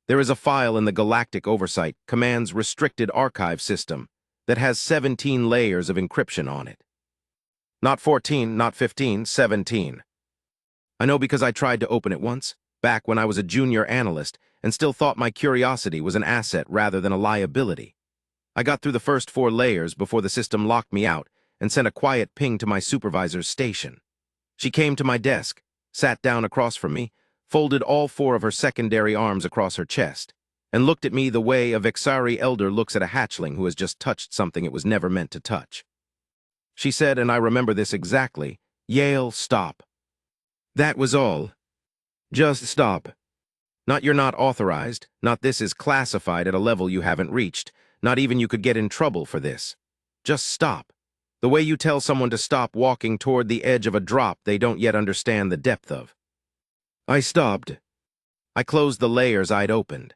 There is a file in the Galactic Oversight Command's restricted archive system that has 17 layers of encryption on it. Not 14, not 15, 17. I know because I tried to open it once, back when I was a junior analyst, and still thought my curiosity was an asset rather than a liability. I got through the first 4 layers before the system locked me out and sent a quiet ping to my supervisor's station. She came to my desk, sat down across from me, folded all 4 of her secondary arms across her chest, and looked at me the way a Vexari elder looks at a hatchling who has just touched something it was never meant to touch. She said, and I remember this exactly, "Yale, stop." That was all. Just stop. Not you're not authorized, not this is classified at a level you haven't reached, not even you could get in trouble for this. Just stop. The way you tell someone to stop walking toward the edge of a drop they don't yet understand the depth of. I stopped. I closed the layers I'd opened.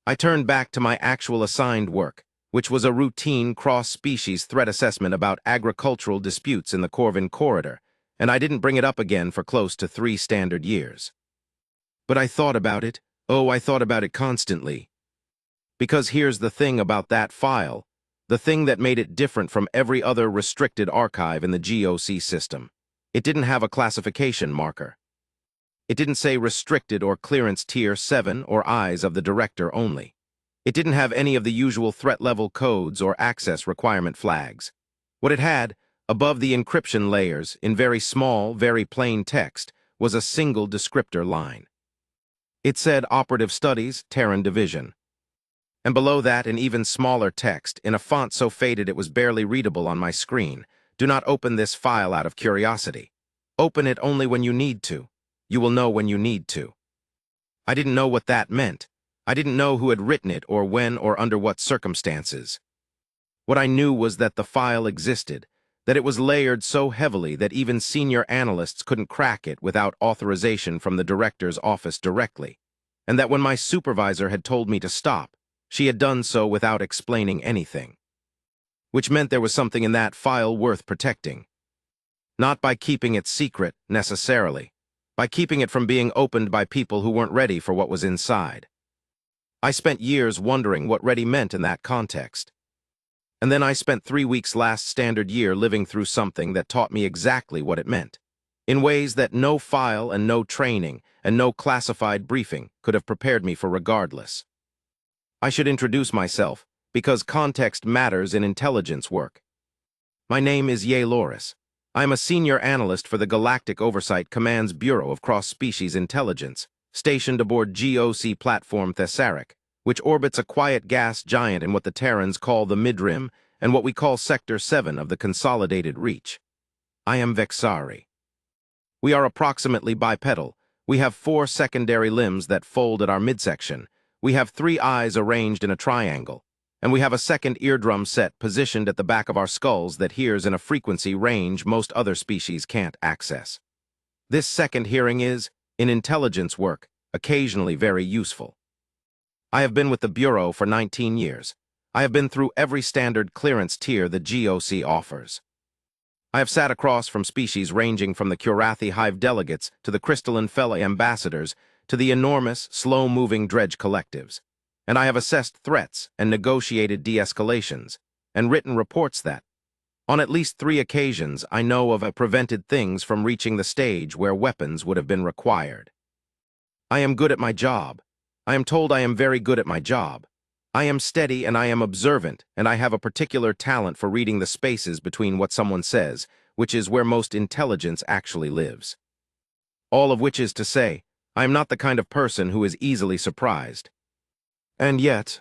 I turned back to my actual assigned work, which was a routine cross-species threat assessment about agricultural disputes in the Corvin corridor, and I didn't bring it up again for close to 3 standard years. But I thought about it. Oh, I thought about it constantly. Because here's the thing about that file, the thing that made it different from every other restricted archive in the GOC system. It didn't have a classification marker. It didn't say restricted or clearance tier 7 or eyes of the director only. It didn't have any of the usual threat level codes or access requirement flags. What it had, above the encryption layers, in very small, very plain text, was a single descriptor line. It said Operative Studies, Terran Division. And below that, in even smaller text, in a font so faded it was barely readable on my screen, "Do not open this file out of curiosity. Open it only when you need to. You will know when you need to." I didn't know what that meant. I didn't know who had written it or when or under what circumstances. What I knew was that the file existed, that it was layered so heavily that even senior analysts couldn't crack it without authorization from the director's office directly, and that when my supervisor had told me to stop, she had done so without explaining anything. Which meant there was something in that file worth protecting. Not by keeping it secret, necessarily, by keeping it from being opened by people who weren't ready for what was inside. I spent years wondering what ready meant in that context. And then I spent 3 weeks last standard year living through something that taught me exactly what it meant, in ways that no file and no training and no classified briefing could have prepared me for regardless. I should introduce myself, because context matters in intelligence work. My name is Ye Loris. I am a senior analyst for the Galactic Oversight Command's Bureau of Cross-Species Intelligence, stationed aboard GOC platform Thessaric, which orbits a quiet gas giant in what the Terrans call the Midrim and what we call Sector 7 of the Consolidated Reach. I am Vexari. We are approximately bipedal. We have 4 secondary limbs that fold at our midsection. We have 3 eyes arranged in a triangle, and we have a second eardrum set positioned at the back of our skulls that hears in a frequency range most other species can't access. This second hearing is, in intelligence work, occasionally very useful. I have been with the Bureau for 19 years. I have been through every standard clearance tier the GOC offers. I have sat across from species ranging from the Curathi Hive delegates to the Crystalline Fella ambassadors to the enormous, slow-moving dredge collectives, and I have assessed threats and negotiated de-escalations, and written reports that, on at least 3 occasions, I know of, prevented things from reaching the stage where weapons would have been required. I am good at my job. I am told I am very good at my job. I am steady and I am observant, and I have a particular talent for reading the spaces between what someone says, which is where most intelligence actually lives. All of which is to say, I am not the kind of person who is easily surprised. And yet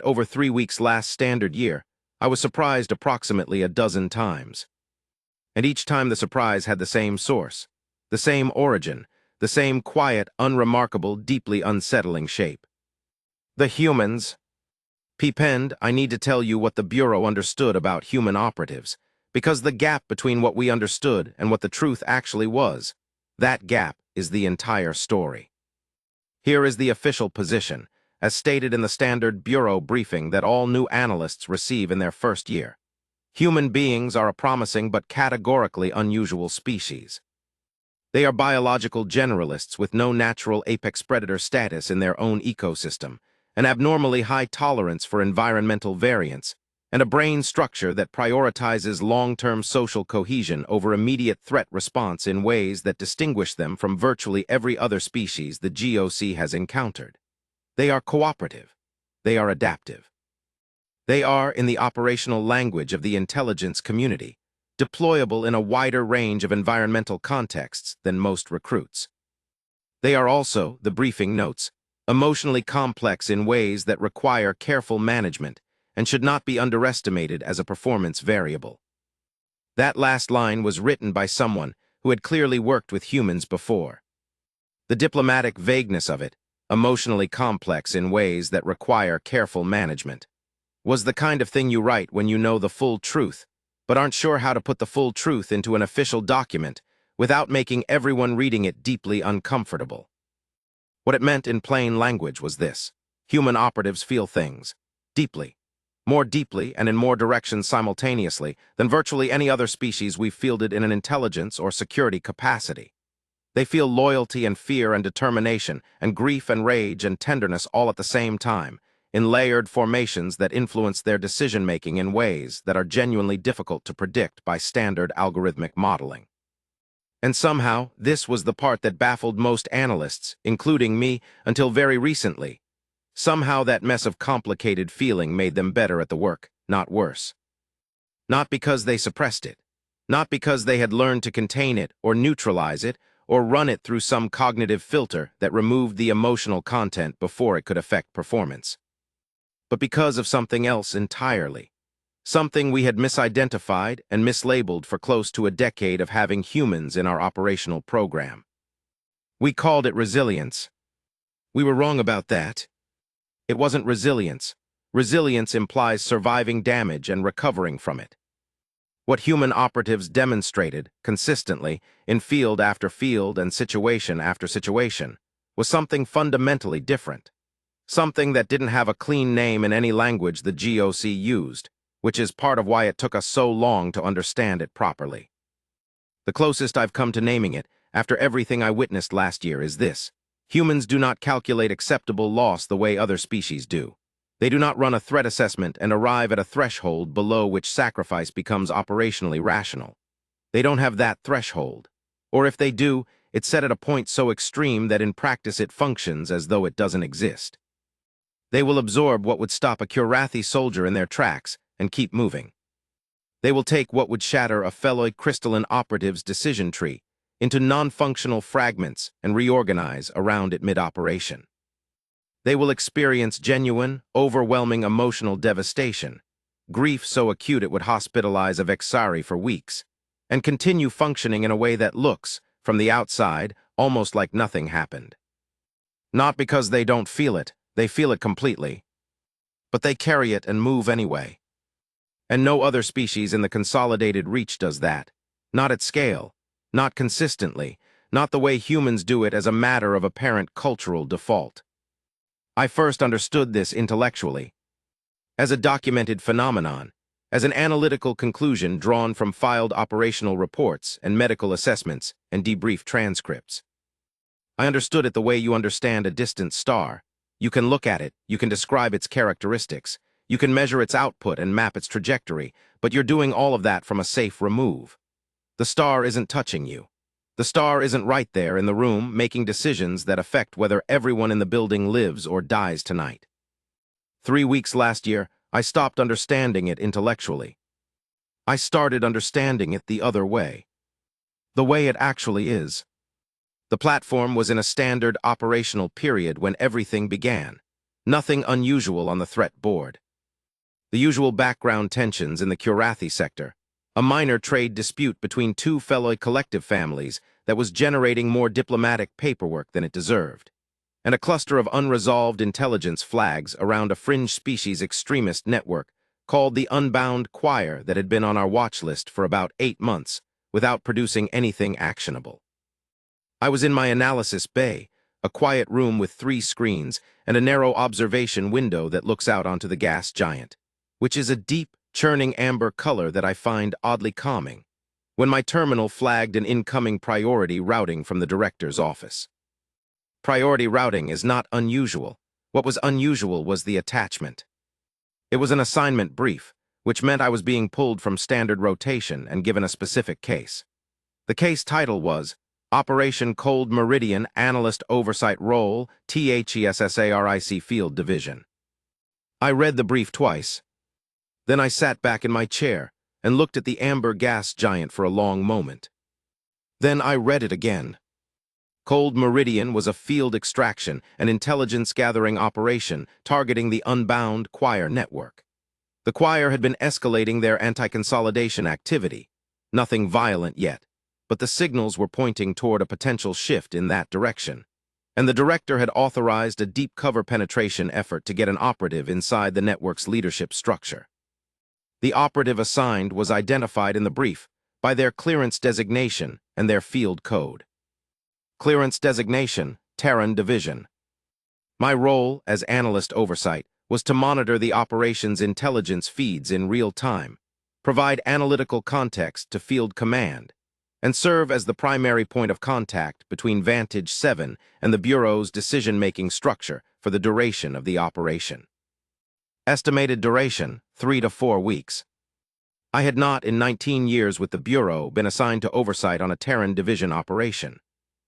over 3 weeks last standard year, I was surprised approximately a dozen times. And each time the surprise had the same source, the same origin, the same quiet, unremarkable, deeply unsettling shape. The humans. P-penned, I need to tell you what the Bureau understood about human operatives, because the gap between what we understood and what the truth actually was, that gap is the entire story. Here is the official position, as stated in the standard Bureau briefing that all new analysts receive in their first year. Human beings are a promising but categorically unusual species. They are biological generalists with no natural apex predator status in their own ecosystem, an abnormally high tolerance for environmental variance, and a brain structure that prioritizes long-term social cohesion over immediate threat response in ways that distinguish them from virtually every other species the GOC has encountered. They are cooperative. They are adaptive. They are, in the operational language of the intelligence community, deployable in a wider range of environmental contexts than most recruits. They are also, the briefing notes, emotionally complex in ways that require careful management and should not be underestimated as a performance variable. That last line was written by someone who had clearly worked with humans before. The diplomatic vagueness of it, emotionally complex in ways that require careful management, was the kind of thing you write when you know the full truth, but aren't sure how to put the full truth into an official document without making everyone reading it deeply uncomfortable. What it meant in plain language was this: human operatives feel things deeply, more deeply and in more directions simultaneously than virtually any other species we've fielded in an intelligence or security capacity. They feel loyalty and fear and determination and grief and rage and tenderness all at the same time, in layered formations that influence their decision-making in ways that are genuinely difficult to predict by standard algorithmic modeling. And somehow, this was the part that baffled most analysts, including me, until very recently. Somehow that mess of complicated feeling made them better at the work, not worse. Not because they suppressed it, not because they had learned to contain it or neutralize it or run it through some cognitive filter that removed the emotional content before it could affect performance, but because of something else entirely. Something we had misidentified and mislabeled for close to a decade of having humans in our operational program. We called it resilience. We were wrong about that. It wasn't resilience. Resilience implies surviving damage and recovering from it. What human operatives demonstrated, consistently, in field after field and situation after situation, was something fundamentally different. Something that didn't have a clean name in any language the GOC used, which is part of why it took us so long to understand it properly. The closest I've come to naming it, after everything I witnessed last year, is this: humans do not calculate acceptable loss the way other species do. They do not run a threat assessment and arrive at a threshold below which sacrifice becomes operationally rational. They don't have that threshold. Or if they do, it's set at a point so extreme that in practice it functions as though it doesn't exist. They will absorb what would stop a Kurathi soldier in their tracks and keep moving. They will take what would shatter a fellow crystalline operative's decision tree into non-functional fragments and reorganize around it mid-operation. They will experience genuine, overwhelming emotional devastation, grief so acute it would hospitalize a Vexari for weeks, and continue functioning in a way that looks, from the outside, almost like nothing happened. Not because they don't feel it, they feel it completely, but they carry it and move anyway. And no other species in the consolidated reach does that. Not at scale, not consistently, not the way humans do it as a matter of apparent cultural default. I first understood this intellectually, as a documented phenomenon, as an analytical conclusion drawn from filed operational reports and medical assessments and debrief transcripts. I understood it the way you understand a distant star. You can look at it, you can describe its characteristics, you can measure its output and map its trajectory, but you're doing all of that from a safe remove. The star isn't touching you. The star isn't right there in the room making decisions that affect whether everyone in the building lives or dies tonight. 3 weeks last year, I stopped understanding it intellectually. I started understanding it the other way. The way it actually is. The platform was in a standard operational period when everything began. Nothing unusual on the threat board. The usual background tensions in the Kurathi sector, a minor trade dispute between two fellow collective families that was generating more diplomatic paperwork than it deserved, and a cluster of unresolved intelligence flags around a fringe species extremist network called the Unbound Choir that had been on our watch list for about 8 months without producing anything actionable. I was in my analysis bay, a quiet room with 3 screens and a narrow observation window that looks out onto the gas giant, which is a deep, churning amber color that I find oddly calming. when my terminal flagged an incoming priority routing from the director's office. Priority routing is not unusual. What was unusual was the attachment. It was an assignment brief, which meant I was being pulled from standard rotation and given a specific case. The case title was Operation Cold Meridian Analyst Oversight Role, THESSARIC Field Division. I read the brief twice. Then I sat back in my chair and looked at the amber gas giant for a long moment. Then I read it again. Cold Meridian was a field extraction and intelligence-gathering operation targeting the Unbound Choir network. The choir had been escalating their anti-consolidation activity. Nothing violent yet, but the signals were pointing toward a potential shift in that direction. And the director had authorized a deep cover penetration effort to get an operative inside the network's leadership structure. The operative assigned was identified in the brief by their clearance designation and their field code. Clearance designation, Terran Division. My role as analyst oversight was to monitor the operation's intelligence feeds in real time, provide analytical context to field command, and serve as the primary point of contact between Vantage 7 and the Bureau's decision-making structure for the duration of the operation. Estimated duration, 3 to 4 weeks. I had not, in 19 years with the Bureau, been assigned to oversight on a Terran Division operation.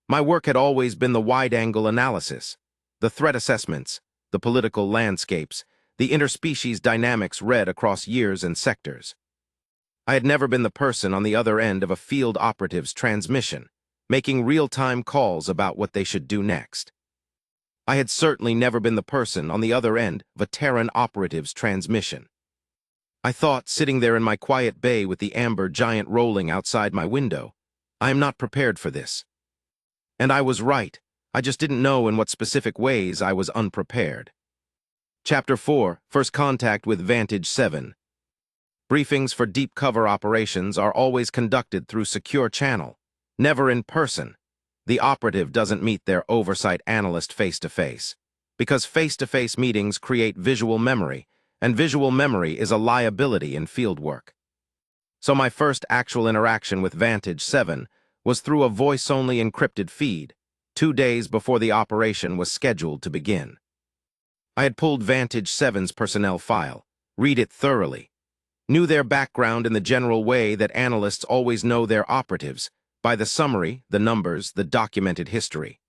My work had always been the wide-angle analysis, the threat assessments, the political landscapes, the interspecies dynamics read across years and sectors. I had never been the person on the other end of a field operative's transmission, making real-time calls about what they should do next. I had certainly never been the person on the other end of a Terran operative's transmission. I thought, sitting there in my quiet bay with the amber giant rolling outside my window, I am not prepared for this. And I was right. I just didn't know in what specific ways I was unprepared. Chapter 4, First Contact with Vantage 7. Briefings for deep cover operations are always conducted through secure channel, never in person. The operative doesn't meet their oversight analyst face-to-face, because face-to-face meetings create visual memory, and visual memory is a liability in field work. So my first actual interaction with Vantage 7 was through a voice-only encrypted feed, 2 days before the operation was scheduled to begin. I had pulled Vantage 7's personnel file, read it thoroughly, knew their background in the general way that analysts always know their operatives, by the summary, the numbers, the documented history.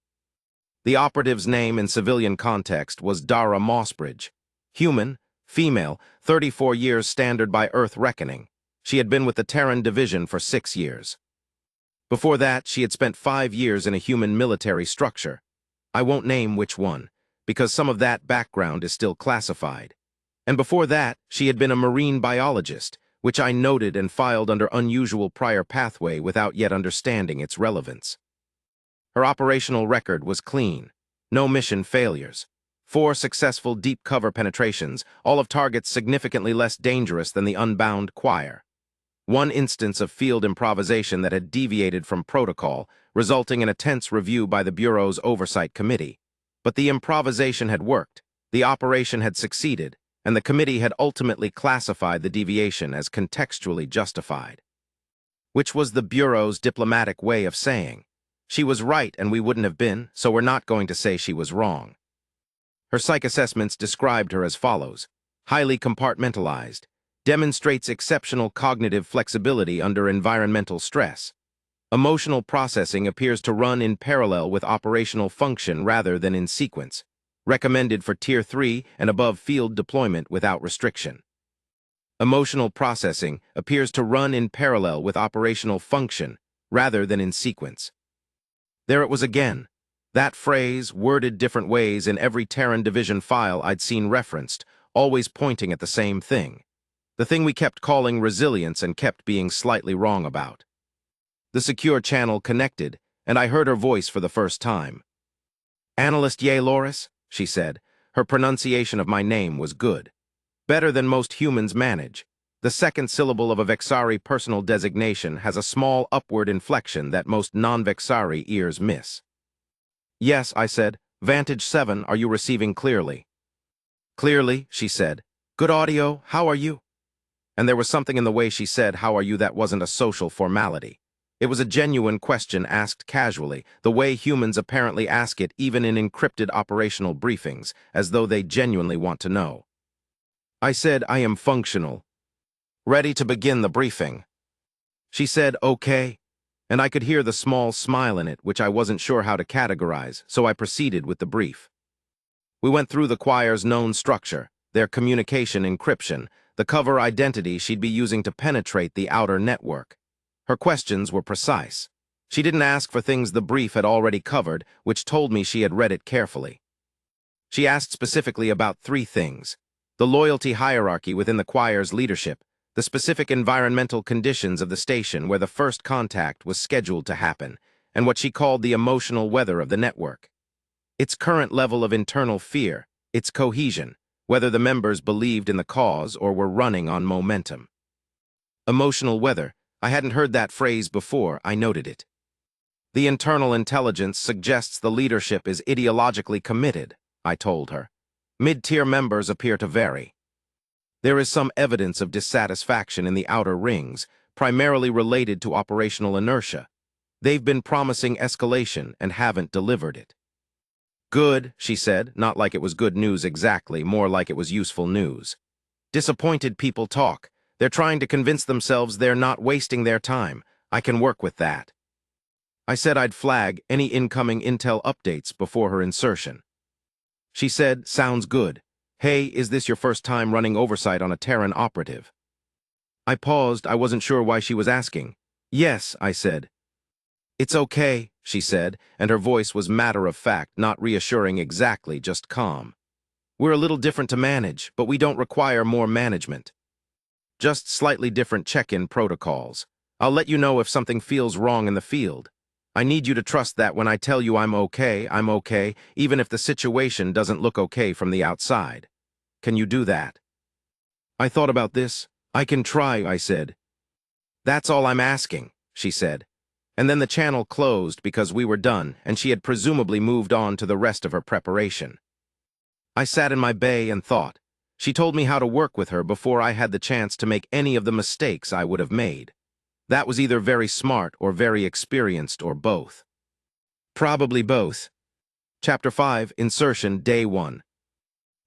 The operative's name in civilian context was Dara Mossbridge. Human, female, 34 years standard by Earth reckoning. She had been with the Terran Division for 6 years. Before that, she had spent 5 years in a human military structure. I won't name which one, because some of that background is still classified. And before that, she had been a marine biologist, which I noted and filed under unusual prior pathway without yet understanding its relevance. Her operational record was clean. No mission failures. 4 successful deep cover penetrations, all of targets significantly less dangerous than the Unbound Choir. 1 instance of field improvisation that had deviated from protocol, resulting in a tense review by the Bureau's Oversight Committee. But the improvisation had worked, the operation had succeeded, and the committee had ultimately classified the deviation as contextually justified. Which was the Bureau's diplomatic way of saying, she was right and we wouldn't have been, so we're not going to say she was wrong. Her psych assessments described her as follows: highly compartmentalized, demonstrates exceptional cognitive flexibility under environmental stress. Emotional processing appears to run in parallel with operational function rather than in sequence. Recommended for Tier 3 and above field deployment without restriction. Emotional processing appears to run in parallel with operational function rather than in sequence. There it was again. That phrase, worded different ways in every Terran Division file I'd seen referenced, always pointing at the same thing. The thing we kept calling resilience and kept being slightly wrong about. The secure channel connected, and I heard her voice for the first time. "Analyst Ye Loris?" she said. Her pronunciation of my name was good. Better than most humans manage. The second syllable of a Vexari personal designation has a small upward inflection that most non-Vexari ears miss. "Yes," I said. "Vantage 7, are you receiving clearly?" "Clearly," she said. "Good audio, how are you?" And there was something in the way she said, "How are you?" that wasn't a social formality. It was a genuine question asked casually, the way humans apparently ask it even in encrypted operational briefings, as though they genuinely want to know. I said, "I am functional. Ready to begin the briefing." She said, "Okay," and I could hear the small smile in it, which I wasn't sure how to categorize, so I proceeded with the brief. We went through the choir's known structure, their communication encryption, the cover identity she'd be using to penetrate the outer network. Her questions were precise. She didn't ask for things the brief had already covered, which told me she had read it carefully. She asked specifically about 3 things: the loyalty hierarchy within the choir's leadership, the specific environmental conditions of the station where the first contact was scheduled to happen, and what she called the emotional weather of the network. Its current level of internal fear, its cohesion, whether the members believed in the cause or were running on momentum. Emotional weather, I hadn't heard that phrase before, I noted it. The internal intelligence suggests the leadership is ideologically committed, I told her. Mid-tier members appear to vary. There is some evidence of dissatisfaction in the outer rings, primarily related to operational inertia. They've been promising escalation and haven't delivered it. Good, she said, not like it was good news exactly, more like it was useful news. Disappointed people talk. They're trying to convince themselves they're not wasting their time. I can work with that. I said I'd flag any incoming intel updates before her insertion. She said, "Sounds good. Hey, is this your first time running oversight on a Terran operative?" I paused. I wasn't sure why she was asking. "Yes," I said. "It's okay," she said, and her voice was matter-of-fact, not reassuring exactly, just calm. "We're a little different to manage, but we don't require more management. Just slightly different check-in protocols. I'll let you know if something feels wrong in the field. I need you to trust that when I tell you I'm okay, even if the situation doesn't look okay from the outside. Can you do that?" I thought about this. "I can try," I said. "That's all I'm asking," she said. And then the channel closed because we were done, and she had presumably moved on to the rest of her preparation. I sat in my bay and thought. She told me how to work with her before I had the chance to make any of the mistakes I would have made. That was either very smart or very experienced or both. Probably both. Chapter 5, Insertion, Day 1.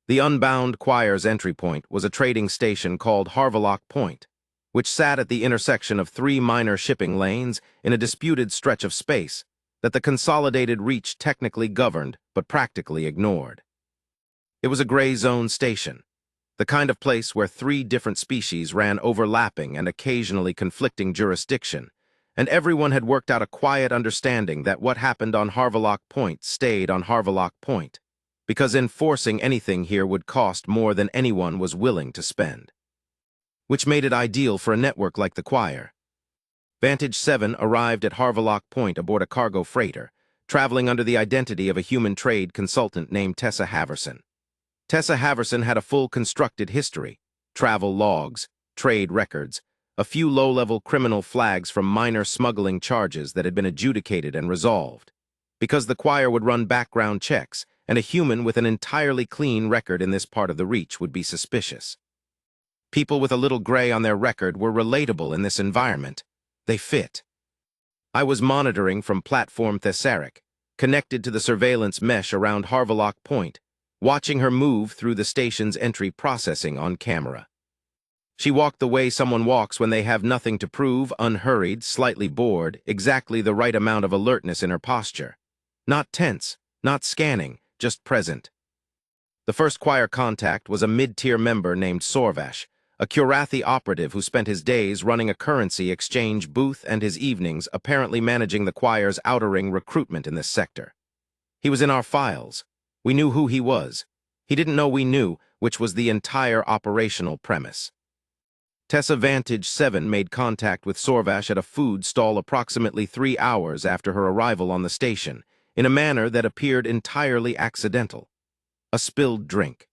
The Unbound Choir's entry point was a trading station called Harvalock Point, which sat at the intersection of 3 minor shipping lanes in a disputed stretch of space that the Consolidated Reach technically governed but practically ignored. It was a gray zone station, the kind of place where 3 different species ran overlapping and occasionally conflicting jurisdiction, and everyone had worked out a quiet understanding that what happened on Harvalock Point stayed on Harvalock Point, because enforcing anything here would cost more than anyone was willing to spend. Which made it ideal for a network like the Choir. Vantage 7 arrived at Harvalock Point aboard a cargo freighter, traveling under the identity of a human trade consultant named Tessa Haverson. Tessa Haverson had a full constructed history, travel logs, trade records, a few low-level criminal flags from minor smuggling charges that had been adjudicated and resolved. Because the Choir would run background checks, and a human with an entirely clean record in this part of the Reach would be suspicious. People with a little gray on their record were relatable in this environment. They fit. I was monitoring from Platform Thessaric, connected to the surveillance mesh around Harvalock Point, watching her move through the station's entry processing on camera. She walked the way someone walks when they have nothing to prove, unhurried, slightly bored, exactly the right amount of alertness in her posture. Not tense, not scanning, just present. The first Choir contact was a mid-tier member named Sorvash, a Curathi operative who spent his days running a currency exchange booth and his evenings apparently managing the Choir's outer ring recruitment in this sector. He was in our files. We knew who he was. He didn't know we knew, which was the entire operational premise. Tessa Vantage 7 made contact with Sorvash at a food stall approximately 3 hours after her arrival on the station, in a manner that appeared entirely accidental. A spilled drink.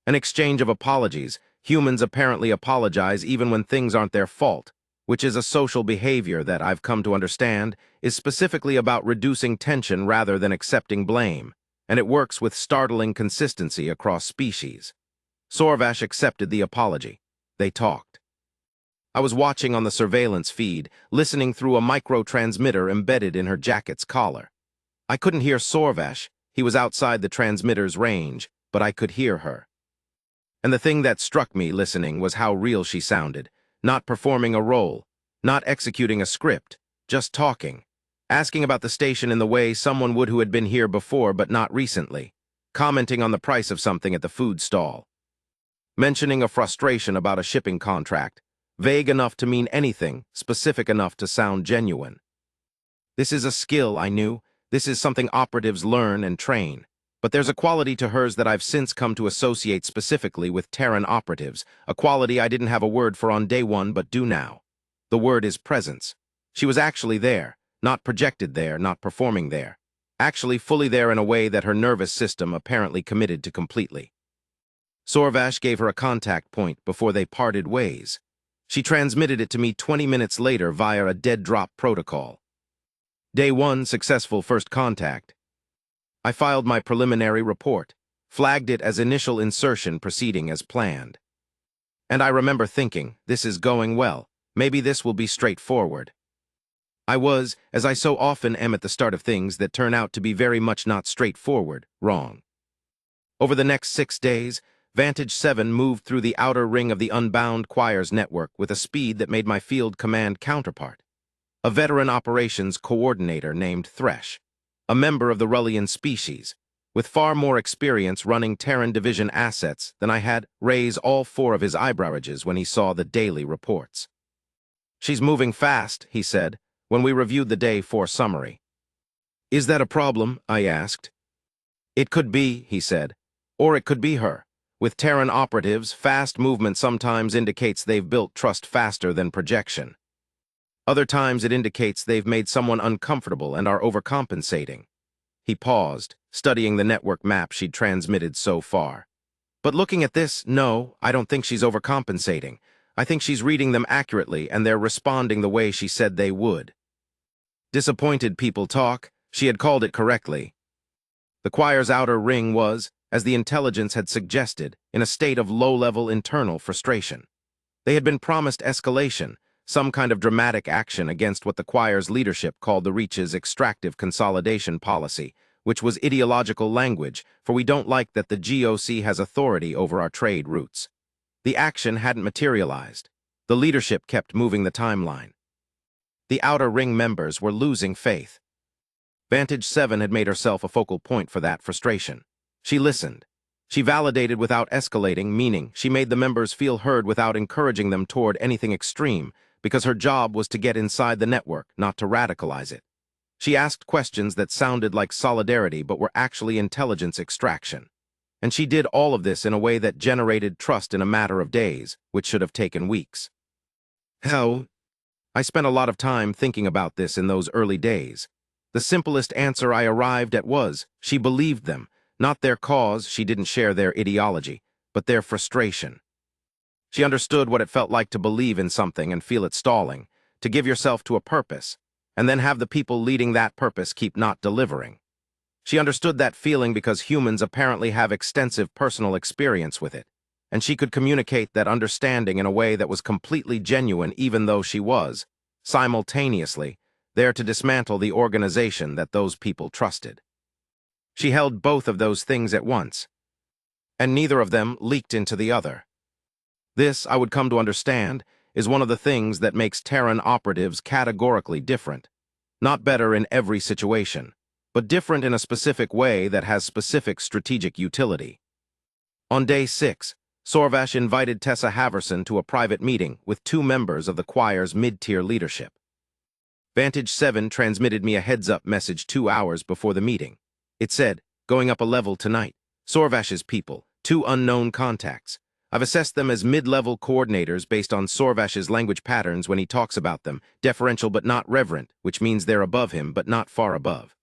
An exchange of apologies. Humans apparently apologize even when things aren't their fault, which is a social behavior that I've come to understand is specifically about reducing tension rather than accepting blame, and it works with startling consistency across species. Sorvash accepted the apology. They talked. I was watching on the surveillance feed, listening through a micro-transmitter embedded in her jacket's collar. I couldn't hear Sorvash. He was outside the transmitter's range, but I could hear her. And the thing that struck me listening was how real she sounded, not performing a role, not executing a script, just talking, asking about the station in the way someone would who had been here before but not recently, commenting on the price of something at the food stall, mentioning a frustration about a shipping contract, vague enough to mean anything, specific enough to sound genuine. This is a skill, I knew. This is something operatives learn and train. But there's a quality to hers that I've since come to associate specifically with Terran operatives, a quality I didn't have a word for on day one but do now. The word is presence. She was actually there, not projected there, not performing there. Actually fully there in a way that her nervous system apparently committed to completely. Sorvash gave her a contact point before they parted ways. She transmitted it to me 20 minutes later via a dead drop protocol. Day 1, successful first contact. I filed my preliminary report, flagged it as initial insertion proceeding as planned. And I remember thinking, this is going well, maybe this will be straightforward. I was, as I so often am at the start of things that turn out to be very much not straightforward, wrong. Over the next 6 days, Vantage 7 moved through the outer ring of the Unbound Choirs network with a speed that made my field command counterpart, a veteran operations coordinator named Thresh, a member of the Rullian species, with far more experience running Terran Division assets than I had, raise all 4 of his eyebrow ridges when he saw the daily reports. "She's moving fast," he said, when we reviewed the Day 4 summary. "Is that a problem?" I asked. "It could be," he said, "or it could be her. With Terran operatives, fast movement sometimes indicates they've built trust faster than projection. Other times it indicates they've made someone uncomfortable and are overcompensating." He paused, studying the network map she'd transmitted so far. "But looking at this, no, I don't think she's overcompensating. I think she's reading them accurately and they're responding the way she said they would." Disappointed people talk, she had called it correctly. The choir's outer ring was, as the intelligence had suggested, in a state of low-level internal frustration. They had been promised escalation, some kind of dramatic action against what the choir's leadership called the Reach's extractive consolidation policy, which was ideological language, for we don't like that the GOC has authority over our trade routes. The action hadn't materialized. The leadership kept moving the timeline. The outer ring members were losing faith. Vantage 7 had made herself a focal point for that frustration. She listened. She validated without escalating, meaning she made the members feel heard without encouraging them toward anything extreme, because her job was to get inside the network, not to radicalize it. She asked questions that sounded like solidarity but were actually intelligence extraction. And she did all of this in a way that generated trust in a matter of days, which should have taken weeks. How? I spent a lot of time thinking about this in those early days. The simplest answer I arrived at was, she believed them, not their cause, she didn't share their ideology, but their frustration. She understood what it felt like to believe in something and feel it stalling, to give yourself to a purpose, and then have the people leading that purpose keep not delivering. She understood that feeling because humans apparently have extensive personal experience with it, and she could communicate that understanding in a way that was completely genuine even though she was, simultaneously, there to dismantle the organization that those people trusted. She held both of those things at once, and neither of them leaked into the other. This, I would come to understand, is one of the things that makes Terran operatives categorically different. Not better in every situation, but different in a specific way that has specific strategic utility. On Day 6, Sorvash invited Tessa Haverson to a private meeting with 2 members of the choir's mid-tier leadership. Vantage 7 transmitted me a heads-up message 2 hours before the meeting. It said, "Going up a level tonight. Sorvash's people, 2 unknown contacts. I've assessed them as mid-level coordinators based on Sorvash's language patterns when he talks about them, deferential but not reverent, which means they're above him but not far above.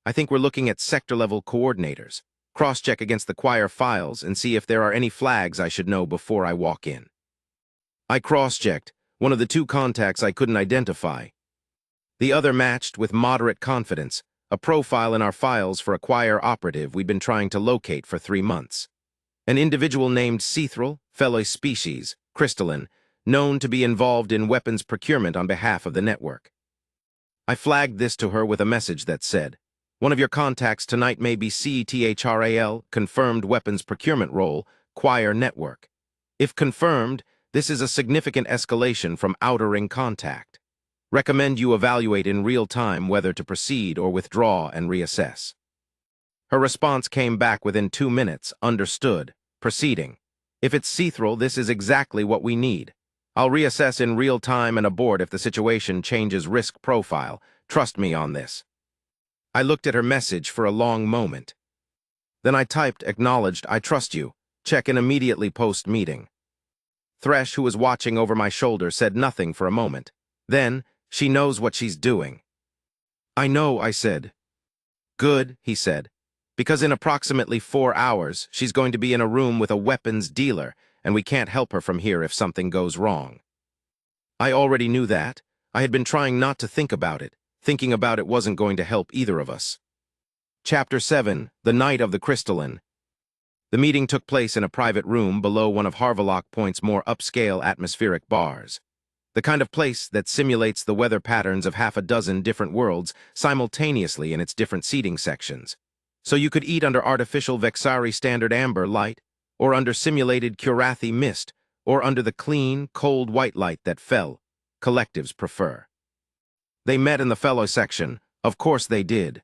I think we're looking at sector-level coordinators. Cross-check against the choir files and see if there are any flags I should know before I walk in." I cross-checked. One of the 2 contacts I couldn't identify. The other matched with moderate confidence, a profile in our files for a choir operative we'd been trying to locate for 3 months. An individual named Cethril, fellow species, crystalline, known to be involved in weapons procurement on behalf of the network. I flagged this to her with a message that said, "One of your contacts tonight may be CETHRAL, confirmed weapons procurement role, Choir Network. If confirmed, this is a significant escalation from outer ring contact. Recommend you evaluate in real time whether to proceed or withdraw and reassess." Her response came back within 2 minutes, understood, proceeding. If it's Cethral, this is exactly what we need. I'll reassess in real time and abort if the situation changes risk profile. Trust me on this. I looked at her message for a long moment. Then I typed, "Acknowledged, I trust you. Check in immediately post-meeting." Thresh, who was watching over my shoulder, said nothing for a moment. Then, "She knows what she's doing." "I know," I said. "Good," he said. "Because in approximately 4 hours, she's going to be in a room with a weapons dealer, and we can't help her from here if something goes wrong." I already knew that. I had been trying not to think about it. Thinking about it wasn't going to help either of us. Chapter 7, The Night of the Crystalline. The meeting took place in a private room below one of Harvalock Point's more upscale atmospheric bars. The kind of place that simulates the weather patterns of half a dozen different worlds simultaneously in its different seating sections. So you could eat under artificial Vexari standard amber light, or under simulated Curathi mist, or under the clean, cold white light that collectives prefer. They met in the fellow section. Of course they did.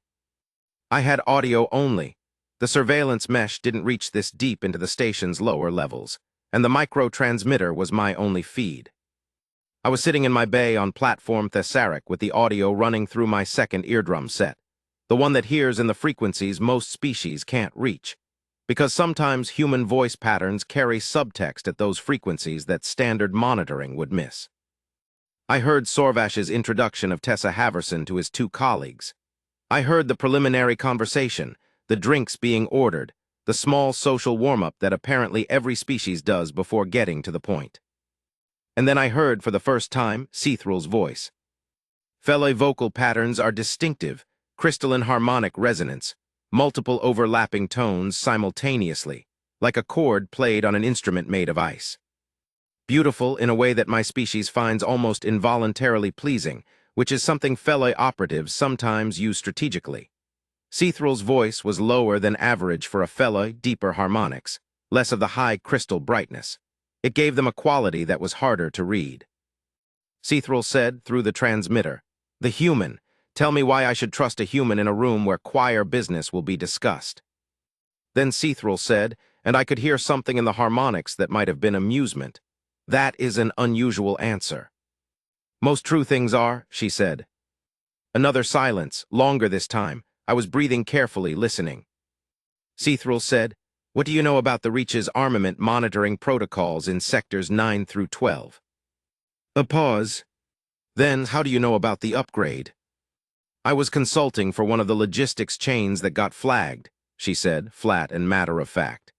I had audio only. The surveillance mesh didn't reach this deep into the station's lower levels, and the micro-transmitter was my only feed. I was sitting in my bay on platform Thessaric with the audio running through my second eardrum set, the one that hears in the frequencies most species can't reach, because sometimes human voice patterns carry subtext at those frequencies that standard monitoring would miss. I heard Sorvash's introduction of Tessa Haverson to his 2 colleagues. I heard the preliminary conversation, the drinks being ordered, the small social warm-up that apparently every species does before getting to the point. And then I heard, for the first time, Cethral's voice. Fellow vocal patterns are distinctive, crystalline harmonic resonance, multiple overlapping tones simultaneously, like a chord played on an instrument made of ice. Beautiful in a way that my species finds almost involuntarily pleasing, which is something fellow operatives sometimes use strategically. Cethral's voice was lower than average for a fellow, deeper harmonics, less of the high crystal brightness. It gave them a quality that was harder to read. Cethral said through the transmitter, "The human. Tell me why I should trust a human in a room where choir business will be discussed." Then Cethral said, and I could hear something in the harmonics that might have been amusement, "That is an unusual answer." "Most true things are," she said. Another silence, longer this time. I was breathing carefully, listening. Cethral said, "What do you know about the Reach's armament monitoring protocols in sectors 9 through 12? A pause. "Then, how do you know about the upgrade?" "I was consulting for one of the logistics chains that got flagged," she said, flat and matter-of-fact.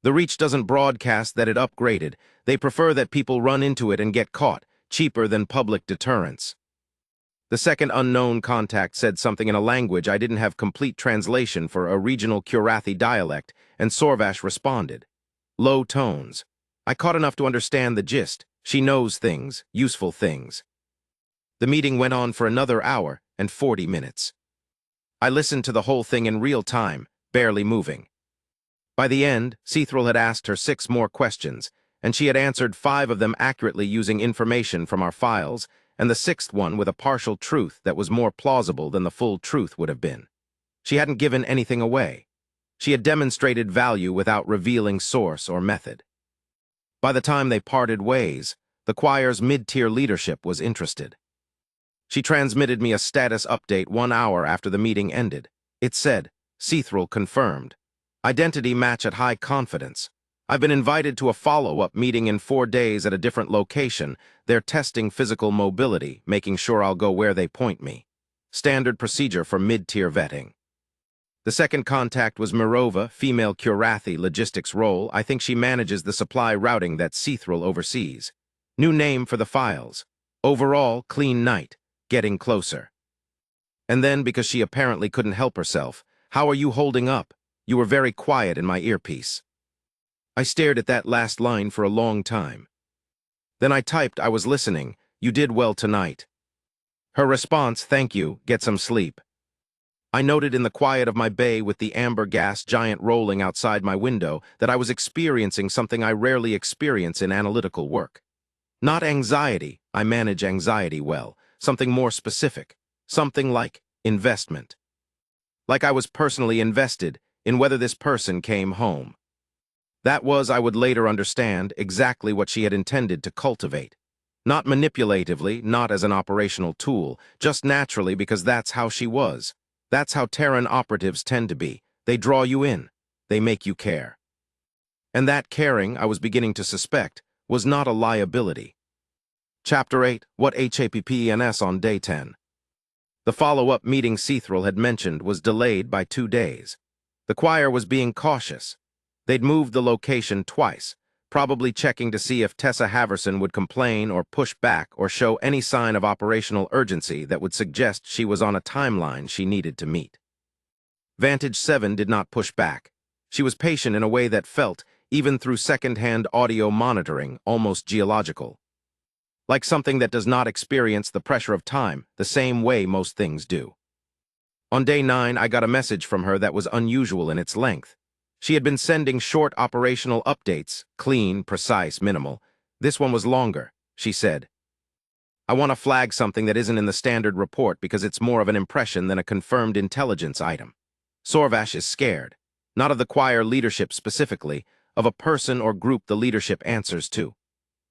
"The Reach doesn't broadcast that it upgraded. They prefer that people run into it and get caught, cheaper than public deterrence." The second unknown contact said something in a language I didn't have complete translation for, a regional Curathi dialect, and Sorvash responded. Low tones. I caught enough to understand the gist. She knows things, useful things. The meeting went on for another hour and 40 minutes. I listened to the whole thing in real time, barely moving. By the end, Cethral had asked her 6 more questions, and she had answered 5 of them accurately using information from our files, and the 6th one with a partial truth that was more plausible than the full truth would have been. She hadn't given anything away. She had demonstrated value without revealing source or method. By the time they parted ways, the choir's mid-tier leadership was interested. She transmitted me a status update 1 hour after the meeting ended. It said, "Cethral confirmed. Identity match at high confidence. I've been invited to a follow-up meeting in 4 days at a different location. They're testing physical mobility, making sure I'll go where they point me. Standard procedure for mid-tier vetting." The second contact was Mirova, female Curathi logistics role. I think she manages the supply routing that Cethral oversees. New name for the files. Overall, clean night. Getting closer. And then, because she apparently couldn't help herself, "How are you holding up? You were very quiet in my earpiece." I stared at that last line for a long time. Then I typed, "I was listening. You did well tonight." Her response, "Thank you. Get some sleep." I noted in the quiet of my bay with the amber gas giant rolling outside my window that I was experiencing something I rarely experience in analytical work. Not anxiety, I manage anxiety well, something more specific, something like investment. Like I was personally invested in whether this person came home. That was, I would later understand, exactly what she had intended to cultivate. Not manipulatively, not as an operational tool, just naturally because that's how she was. That's how Terran operatives tend to be. They draw you in. They make you care. And that caring, I was beginning to suspect, was not a liability. Chapter 8, What HFY on Day 10. The follow-up meeting Cethril had mentioned was delayed by 2 days. The choir was being cautious. They'd moved the location twice, probably checking to see if Tessa Haverson would complain or push back or show any sign of operational urgency that would suggest she was on a timeline she needed to meet. Vantage 7 did not push back. She was patient in a way that felt, even through second-hand audio monitoring, almost geological. Like something that does not experience the pressure of time the same way most things do. On day 9, I got a message from her that was unusual in its length. She had been sending short operational updates, clean, precise, minimal. This one was longer, she said. "I want to flag something that isn't in the standard report because it's more of an impression than a confirmed intelligence item. Sorvash is scared, not of the choir leadership specifically, of a person or group the leadership answers to.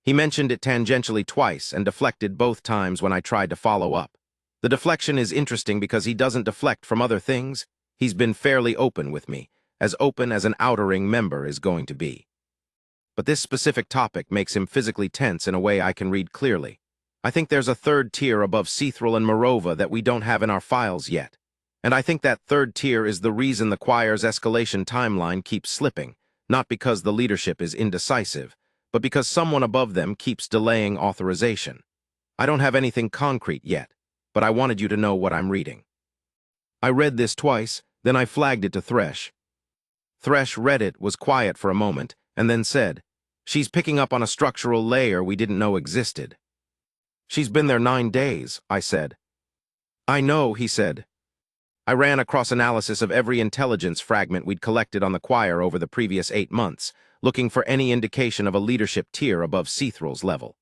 He mentioned it tangentially twice and deflected both times when I tried to follow up. The deflection is interesting because he doesn't deflect from other things. He's been fairly open with me, as open as an outer ring member is going to be. But this specific topic makes him physically tense in a way I can read clearly. I think there's a third tier above Cethril and Morova that we don't have in our files yet. And I think that third tier is the reason the choir's escalation timeline keeps slipping, not because the leadership is indecisive, but because someone above them keeps delaying authorization. I don't have anything concrete yet, but I wanted you to know what I'm reading." I read this twice, then I flagged it to Thresh. Thresh read it, was quiet for a moment, and then said, "She's picking up on a structural layer we didn't know existed." "She's been there 9 days, I said. "I know," he said. I ran across analysis of every intelligence fragment we'd collected on the choir over the previous 8 months, looking for any indication of a leadership tier above Cethril's level.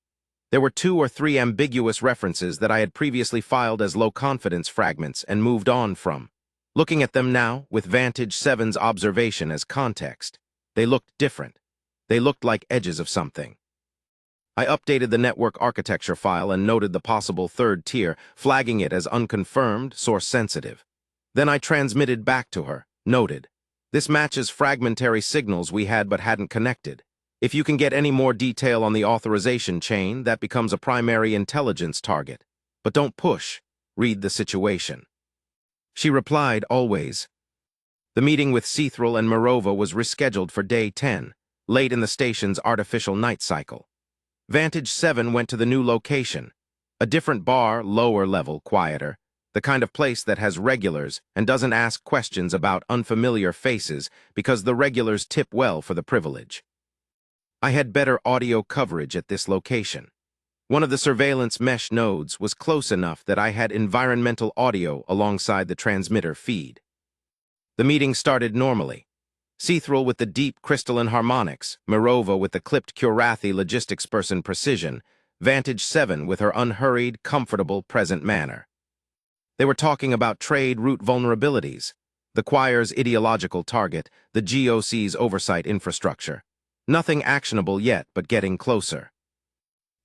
There were 2 or 3 ambiguous references that I had previously filed as low-confidence fragments and moved on from. Looking at them now, with Vantage 7's observation as context, they looked different. They looked like edges of something. I updated the network architecture file and noted the possible third tier, flagging it as unconfirmed, source-sensitive. Then I transmitted back to her, noted, "This matches fragmentary signals we had but hadn't connected. If you can get any more detail on the authorization chain, that becomes a primary intelligence target. But don't push. Read the situation." She replied, "Always." The meeting with Cethril and Morova was rescheduled for day 10, late in the station's artificial night cycle. Vantage 7 went to the new location, a different bar, lower level, quieter, the kind of place that has regulars and doesn't ask questions about unfamiliar faces because the regulars tip well for the privilege. I had better audio coverage at this location. One of the surveillance mesh nodes was close enough that I had environmental audio alongside the transmitter feed. The meeting started normally. Cethril with the deep crystalline harmonics, Morova with the clipped Curathi logistics person precision, Vantage 7 with her unhurried, comfortable, present manner. They were talking about trade route vulnerabilities, the choir's ideological target, the GOC's oversight infrastructure. Nothing actionable yet, but getting closer.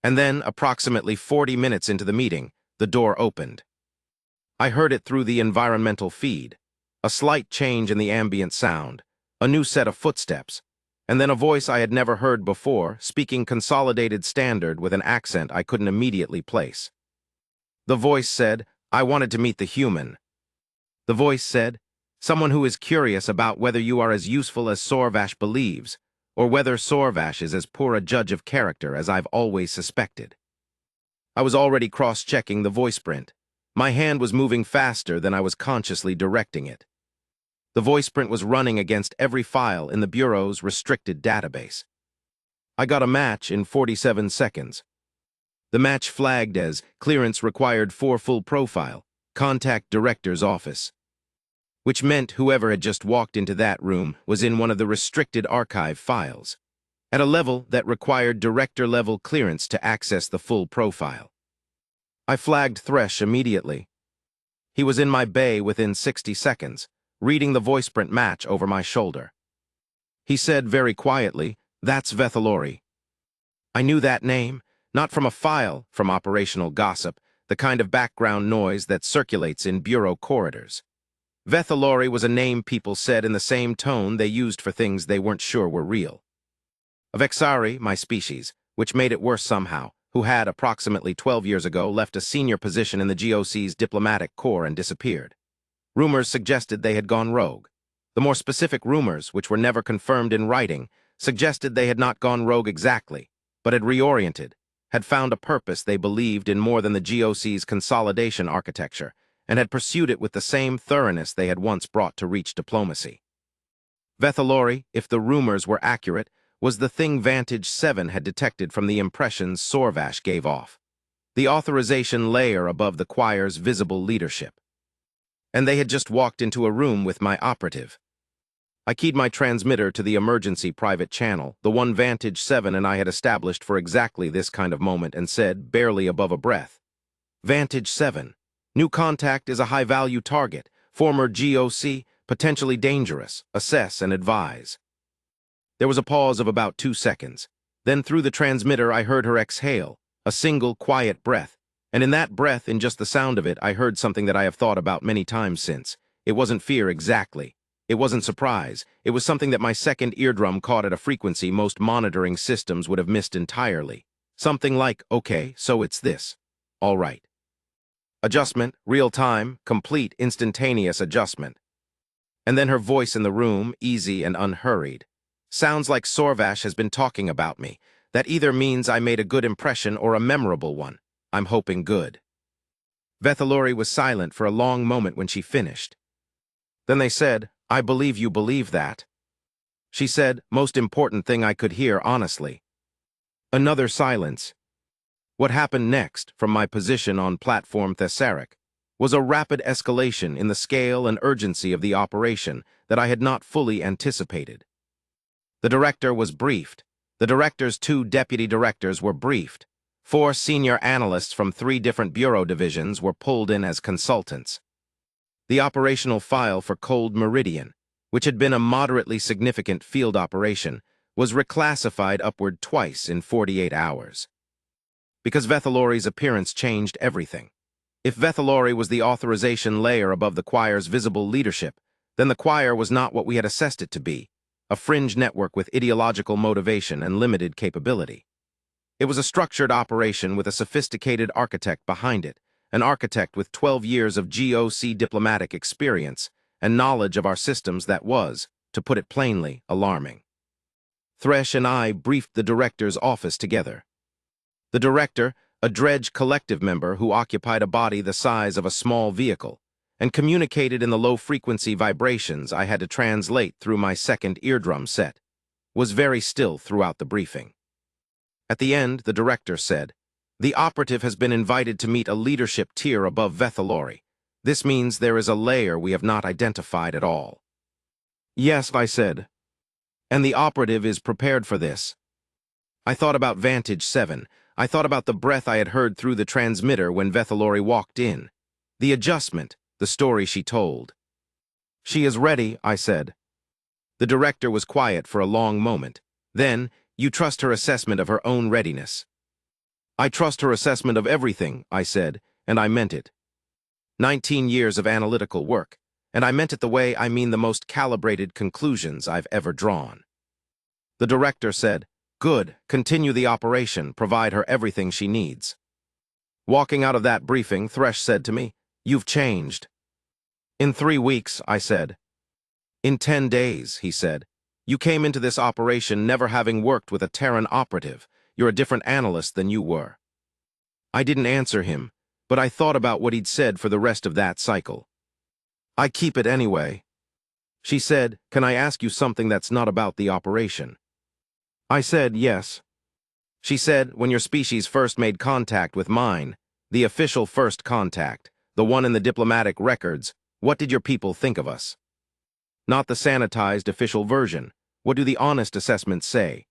And then, approximately 40 minutes into the meeting, the door opened. I heard it through the environmental feed, a slight change in the ambient sound, a new set of footsteps, and then a voice I had never heard before, speaking consolidated standard with an accent I couldn't immediately place. The voice said, "I wanted to meet the human." The voice said, "Someone who is curious about whether you are as useful as Sorvash believes, or whether Sorvash is as poor a judge of character as I've always suspected." I was already cross-checking the voice print. My hand was moving faster than I was consciously directing it. The voice print was running against every file in the Bureau's restricted database. I got a match in 47 seconds. The match flagged as clearance required for full profile, contact director's office, which meant whoever had just walked into that room was in one of the restricted archive files, at a level that required director-level clearance to access the full profile. I flagged Thresh immediately. He was in my bay within 60 seconds, reading the voice print match over my shoulder. He said very quietly, "That's Vethalori." I knew that name, not from a file, from operational gossip, the kind of background noise that circulates in bureau corridors. Vethalori was a name people said in the same tone they used for things they weren't sure were real. Vexari, my species, which made it worse somehow, who had, approximately 12 years ago, left a senior position in the GOC's diplomatic corps and disappeared. Rumors suggested they had gone rogue. The more specific rumors, which were never confirmed in writing, suggested they had not gone rogue exactly, but had reoriented, had found a purpose they believed in more than the GOC's consolidation architecture, and had pursued it with the same thoroughness they had once brought to reach diplomacy. Vethalori, if the rumors were accurate, was the thing Vantage 7 had detected from the impressions Sorvash gave off, the authorization layer above the choir's visible leadership. And they had just walked into a room with my operative. I keyed my transmitter to the emergency private channel, the one Vantage 7 and I had established for exactly this kind of moment, and said, barely above a breath, "Vantage 7. New contact is a high-value target. Former GOC, potentially dangerous. Assess and advise." There was a pause of about 2 seconds. Then through the transmitter I heard her exhale, a single quiet breath. And in that breath, in just the sound of it, I heard something that I have thought about many times since. It wasn't fear exactly. It wasn't surprise. It was something that my second eardrum caught at a frequency most monitoring systems would have missed entirely. Something like, "Okay, so it's this. All right." Adjustment, real-time, complete, instantaneous adjustment. And then her voice in the room, easy and unhurried. "Sounds like Sorvash has been talking about me. That either means I made a good impression or a memorable one. I'm hoping good." Vethalori was silent for a long moment when she finished. Then they said, "I believe you believe that." She said, most important thing I could hear honestly. Another silence. What happened next, from my position on platform Thessaric, was a rapid escalation in the scale and urgency of the operation that I had not fully anticipated. The director was briefed. The director's 2 deputy directors were briefed. 4 senior analysts from 3 different bureau divisions were pulled in as consultants. The operational file for Cold Meridian, which had been a moderately significant field operation, was reclassified upward twice in 48 hours. Because Vethalori's appearance changed everything. If Vethalori was the authorization layer above the choir's visible leadership, then the choir was not what we had assessed it to be, a fringe network with ideological motivation and limited capability. It was a structured operation with a sophisticated architect behind it, an architect with 12 years of GOC diplomatic experience and knowledge of our systems that was, to put it plainly, alarming. Thresh and I briefed the director's office together. The director, a Dredge collective member who occupied a body the size of a small vehicle, and communicated in the low-frequency vibrations I had to translate through my second eardrum set, was very still throughout the briefing. At the end, the director said, "The operative has been invited to meet a leadership tier above Vethalori. This means there is a layer we have not identified at all." "Yes," I said. "And the operative is prepared for this." I thought about Vantage 7. I thought about the breath I had heard through the transmitter when Vethalori walked in. The adjustment, the story she told. "She is ready," I said. The director was quiet for a long moment. Then, "You trust her assessment of her own readiness." "I trust her assessment of everything," I said, and I meant it. 19 years of analytical work, and I meant it the way I mean the most calibrated conclusions I've ever drawn. The director said, "Good, continue the operation, provide her everything she needs." Walking out of that briefing, Thresh said to me, "You've changed." "In 3 weeks," I said. "In 10 days," he said. "You came into this operation never having worked with a Terran operative. You're a different analyst than you were." I didn't answer him, but I thought about what he'd said for the rest of that cycle. "I keep it anyway." She said, "Can I ask you something that's not about the operation?" I said, "Yes." She said, when your species first made contact with mine, the official first contact, the one in the diplomatic records, what did your people think of us? Not the sanitized official version. What do the honest assessments say?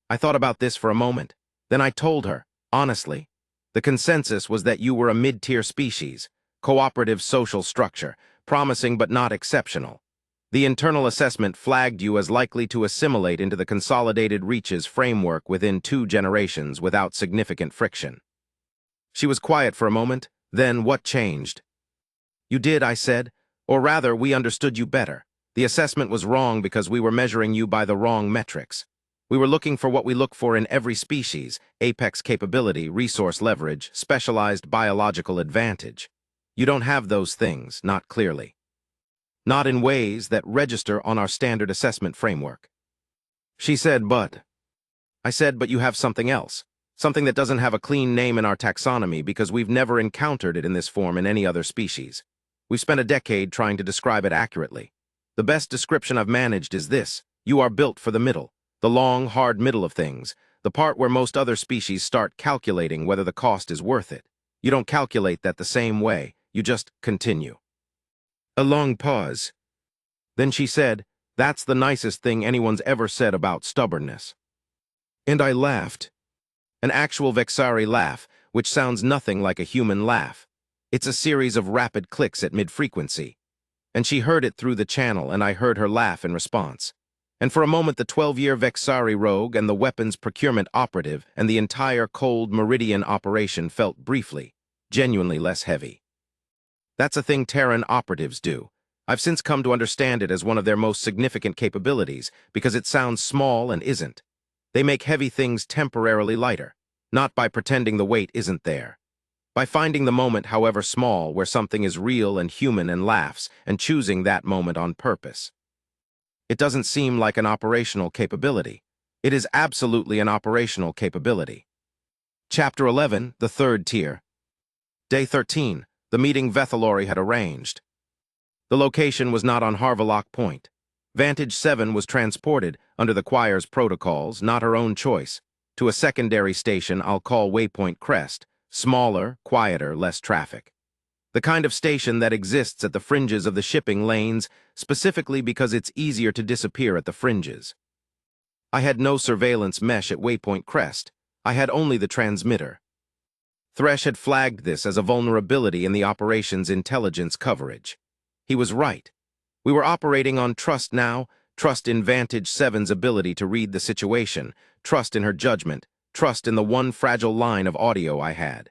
I thought about this for a moment. Then I told her, honestly. The consensus was that you were a mid-tier species, cooperative social structure, promising but not exceptional. The internal assessment flagged you as likely to assimilate into the consolidated reaches framework within 2 generations without significant friction. She was quiet for a moment. Then what changed? You did, I said. Or rather, we understood you better. The assessment was wrong because we were measuring you by the wrong metrics. We were looking for what we look for in every species: apex capability, resource leverage, specialized biological advantage. You don't have those things, not clearly. Not in ways that register on our standard assessment framework. She said, but. I said, but you have something else. Something that doesn't have a clean name in our taxonomy because we've never encountered it in this form in any other species. We've spent a decade trying to describe it accurately. The best description I've managed is this: you are built for the middle, the long, hard middle of things, the part where most other species start calculating whether the cost is worth it. You don't calculate that the same way, you just continue. A long pause. Then she said, that's the nicest thing anyone's ever said about stubbornness. And I laughed. An actual Vexari laugh, which sounds nothing like a human laugh. It's a series of rapid clicks at mid-frequency. And she heard it through the channel, and I heard her laugh in response. And for a moment the 12-year Vexari rogue and the weapons procurement operative and the entire cold meridian operation felt briefly, genuinely less heavy. That's a thing Terran operatives do. I've since come to understand it as one of their most significant capabilities because it sounds small and isn't. They make heavy things temporarily lighter, not by pretending the weight isn't there. By finding the moment, however small, where something is real and human and laughs, and choosing that moment on purpose. It doesn't seem like an operational capability. It is absolutely an operational capability. Chapter 11, the third tier. Day 13, the meeting Vethalori had arranged. The location was not on Harvalok Point. Vantage 7 was transported, under the choir's protocols, not her own choice, to a secondary station I'll call Waypoint Crest, smaller, quieter, less traffic. The kind of station that exists at the fringes of the shipping lanes, specifically because it's easier to disappear at the fringes. I had no surveillance mesh at Waypoint Crest. I had only the transmitter. Thresh had flagged this as a vulnerability in the operation's intelligence coverage. He was right. We were operating on trust now, trust in Vantage 7's ability to read the situation, trust in her judgment, trust in the one fragile line of audio I had.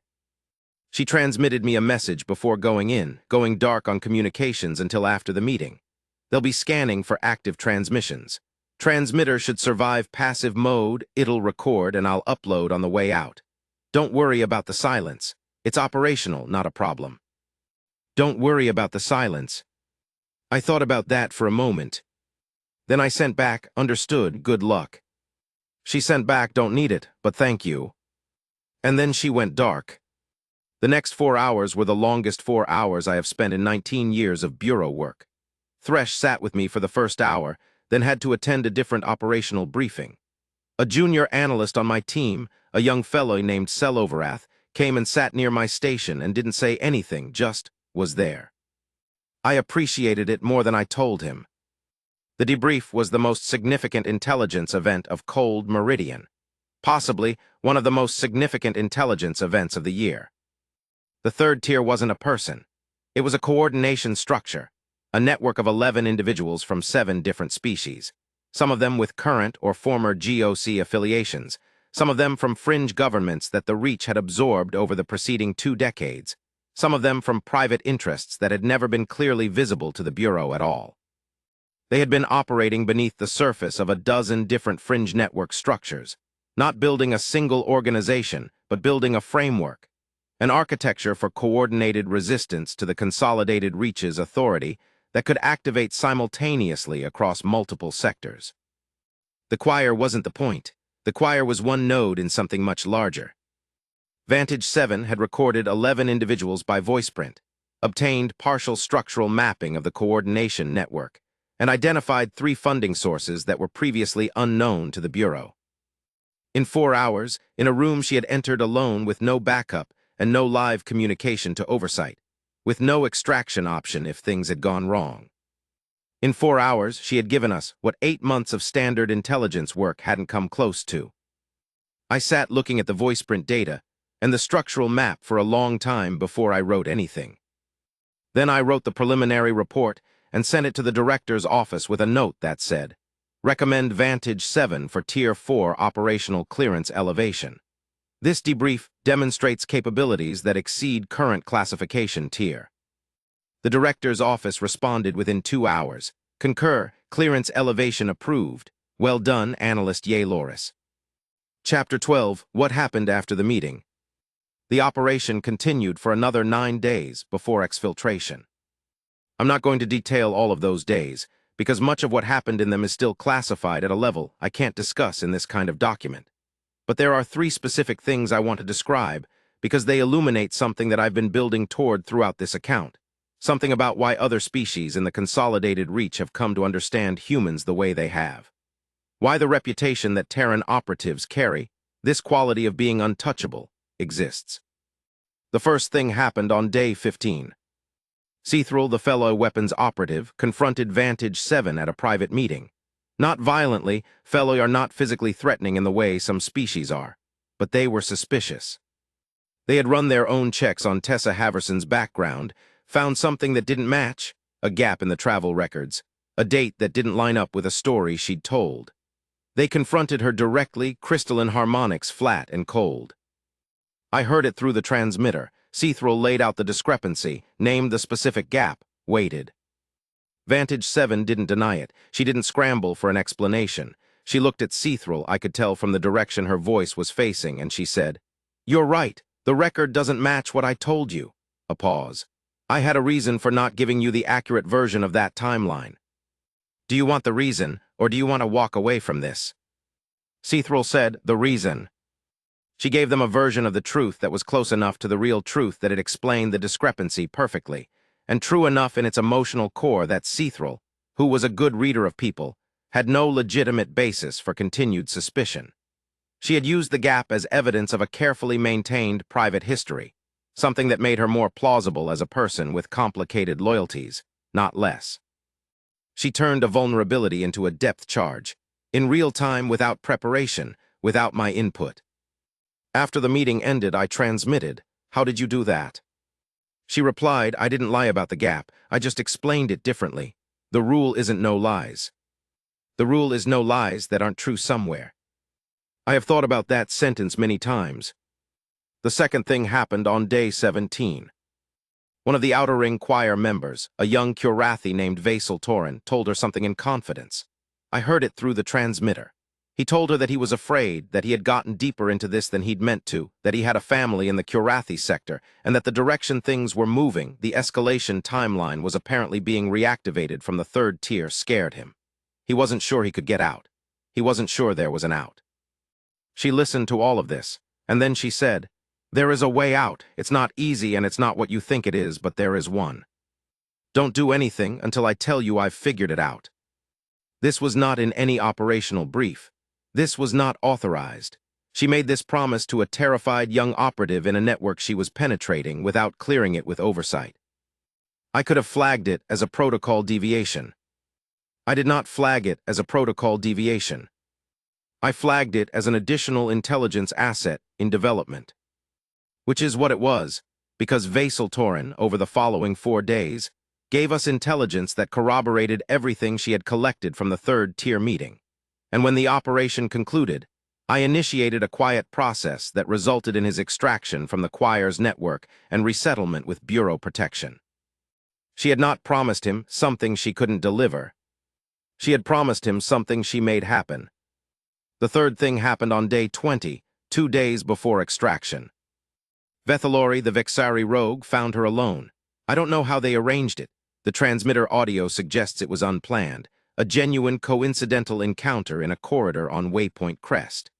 She transmitted me a message before going dark on communications until after the meeting. They'll be scanning for active transmissions. Transmitter should survive passive mode, it'll record, and I'll upload on the way out. Don't worry about the silence. It's operational, not a problem. Don't worry about the silence. I thought about that for a moment. Then I sent back, understood, good luck. She sent back, don't need it, but thank you. And then she went dark. The next 4 hours were the longest 4 hours I have spent in 19 years of bureau work. Thresh sat with me for the first hour, then had to attend a different operational briefing. A junior analyst on my team, a young fellow named Seloverath, came and sat near my station and didn't say anything, just was there. I appreciated it more than I told him. The debrief was the most significant intelligence event of Cold Meridian, possibly one of the most significant intelligence events of the year. The third tier wasn't a person. It was a coordination structure, a network of 11 individuals from 7 different species, some of them with current or former GOC affiliations, some of them from fringe governments that the Reach had absorbed over the preceding 2 decades, some of them from private interests that had never been clearly visible to the Bureau at all. They had been operating beneath the surface of a dozen different fringe network structures, not building a single organization, but building a framework, an architecture for coordinated resistance to the consolidated Reach's authority that could activate simultaneously across multiple sectors. The choir wasn't the point. The choir was one node in something much larger. Vantage 7 had recorded 11 individuals by voiceprint, obtained partial structural mapping of the coordination network, and identified 3 funding sources that were previously unknown to the Bureau. In 4 hours, in a room she had entered alone with no backup and no live communication to oversight, with no extraction option if things had gone wrong. In 4 hours, she had given us what 8 months of standard intelligence work hadn't come close to. I sat looking at the voiceprint data and the structural map for a long time before I wrote anything. Then I wrote the preliminary report and sent it to the director's office with a note that said, "Recommend Vantage 7 for Tier 4 operational clearance elevation. This debrief demonstrates capabilities that exceed current classification tier." The director's office responded within 2 hours. "Concur, clearance elevation approved. Well done, Analyst Ye Loris." Chapter 12, What Happened After the Meeting. The operation continued for another 9 days before exfiltration. I'm not going to detail all of those days, because much of what happened in them is still classified at a level I can't discuss in this kind of document. But there are 3 specific things I want to describe, because they illuminate something that I've been building toward throughout this account. Something about why other species in the consolidated reach have come to understand humans the way they have. Why the reputation that Terran operatives carry, this quality of being untouchable, exists. The first thing happened on day 15. Cethril, the fellow weapons operative, confronted Vantage 7 at a private meeting. Not violently, fellow are not physically threatening in the way some species are, but they were suspicious. They had run their own checks on Tessa Haverson's background, found something that didn't match, a gap in the travel records, a date that didn't line up with a story she'd told. They confronted her directly, crystalline harmonics flat and cold. I heard it through the transmitter. Cethril laid out the discrepancy, named the specific gap, waited. Vantage 7 didn't deny it. She didn't scramble for an explanation. She looked at Cethril, I could tell from the direction her voice was facing, and she said, "You're right. The record doesn't match what I told you." A pause. "I had a reason for not giving you the accurate version of that timeline. Do you want the reason, or do you want to walk away from this?" Cethril said, "The reason." She gave them a version of the truth that was close enough to the real truth that it explained the discrepancy perfectly, and true enough in its emotional core that Cethril, who was a good reader of people, had no legitimate basis for continued suspicion. She had used the gap as evidence of a carefully maintained private history, something that made her more plausible as a person with complicated loyalties, not less. She turned a vulnerability into a depth charge, in real time without preparation, without my input. After the meeting ended, I transmitted, "How did you do that?" She replied, "I didn't lie about the gap, I just explained it differently. The rule isn't no lies. The rule is no lies that aren't true somewhere." I have thought about that sentence many times. The second thing happened on day 17. One of the Outer Ring choir members, a young Curathi named Vasil Torin, told her something in confidence. I heard it through the transmitter. He told her that he was afraid, that he had gotten deeper into this than he'd meant to, that he had a family in the Curathi sector, and that the direction things were moving, the escalation timeline was apparently being reactivated from the 3rd tier, scared him. He wasn't sure he could get out. He wasn't sure there was an out. She listened to all of this, and then she said, "There is a way out. It's not easy and it's not what you think it is, but there is one. Don't do anything until I tell you I've figured it out." This was not in any operational brief. This was not authorized. She made this promise to a terrified young operative in a network she was penetrating without clearing it with oversight. I could have flagged it as a protocol deviation. I did not flag it as a protocol deviation. I flagged it as an additional intelligence asset in development. Which is what it was, because Vasil Torin, over the following 4 days, gave us intelligence that corroborated everything she had collected from the 3rd tier meeting. And when the operation concluded, I initiated a quiet process that resulted in his extraction from the choir's network and resettlement with Bureau protection. She had not promised him something she couldn't deliver. She had promised him something she made happen. The third thing happened on day 20, 2 days before extraction. Vethalori, the Vexari rogue, found her alone. I don't know how they arranged it. The transmitter audio suggests it was unplanned, a genuine coincidental encounter in a corridor on Waypoint Crest.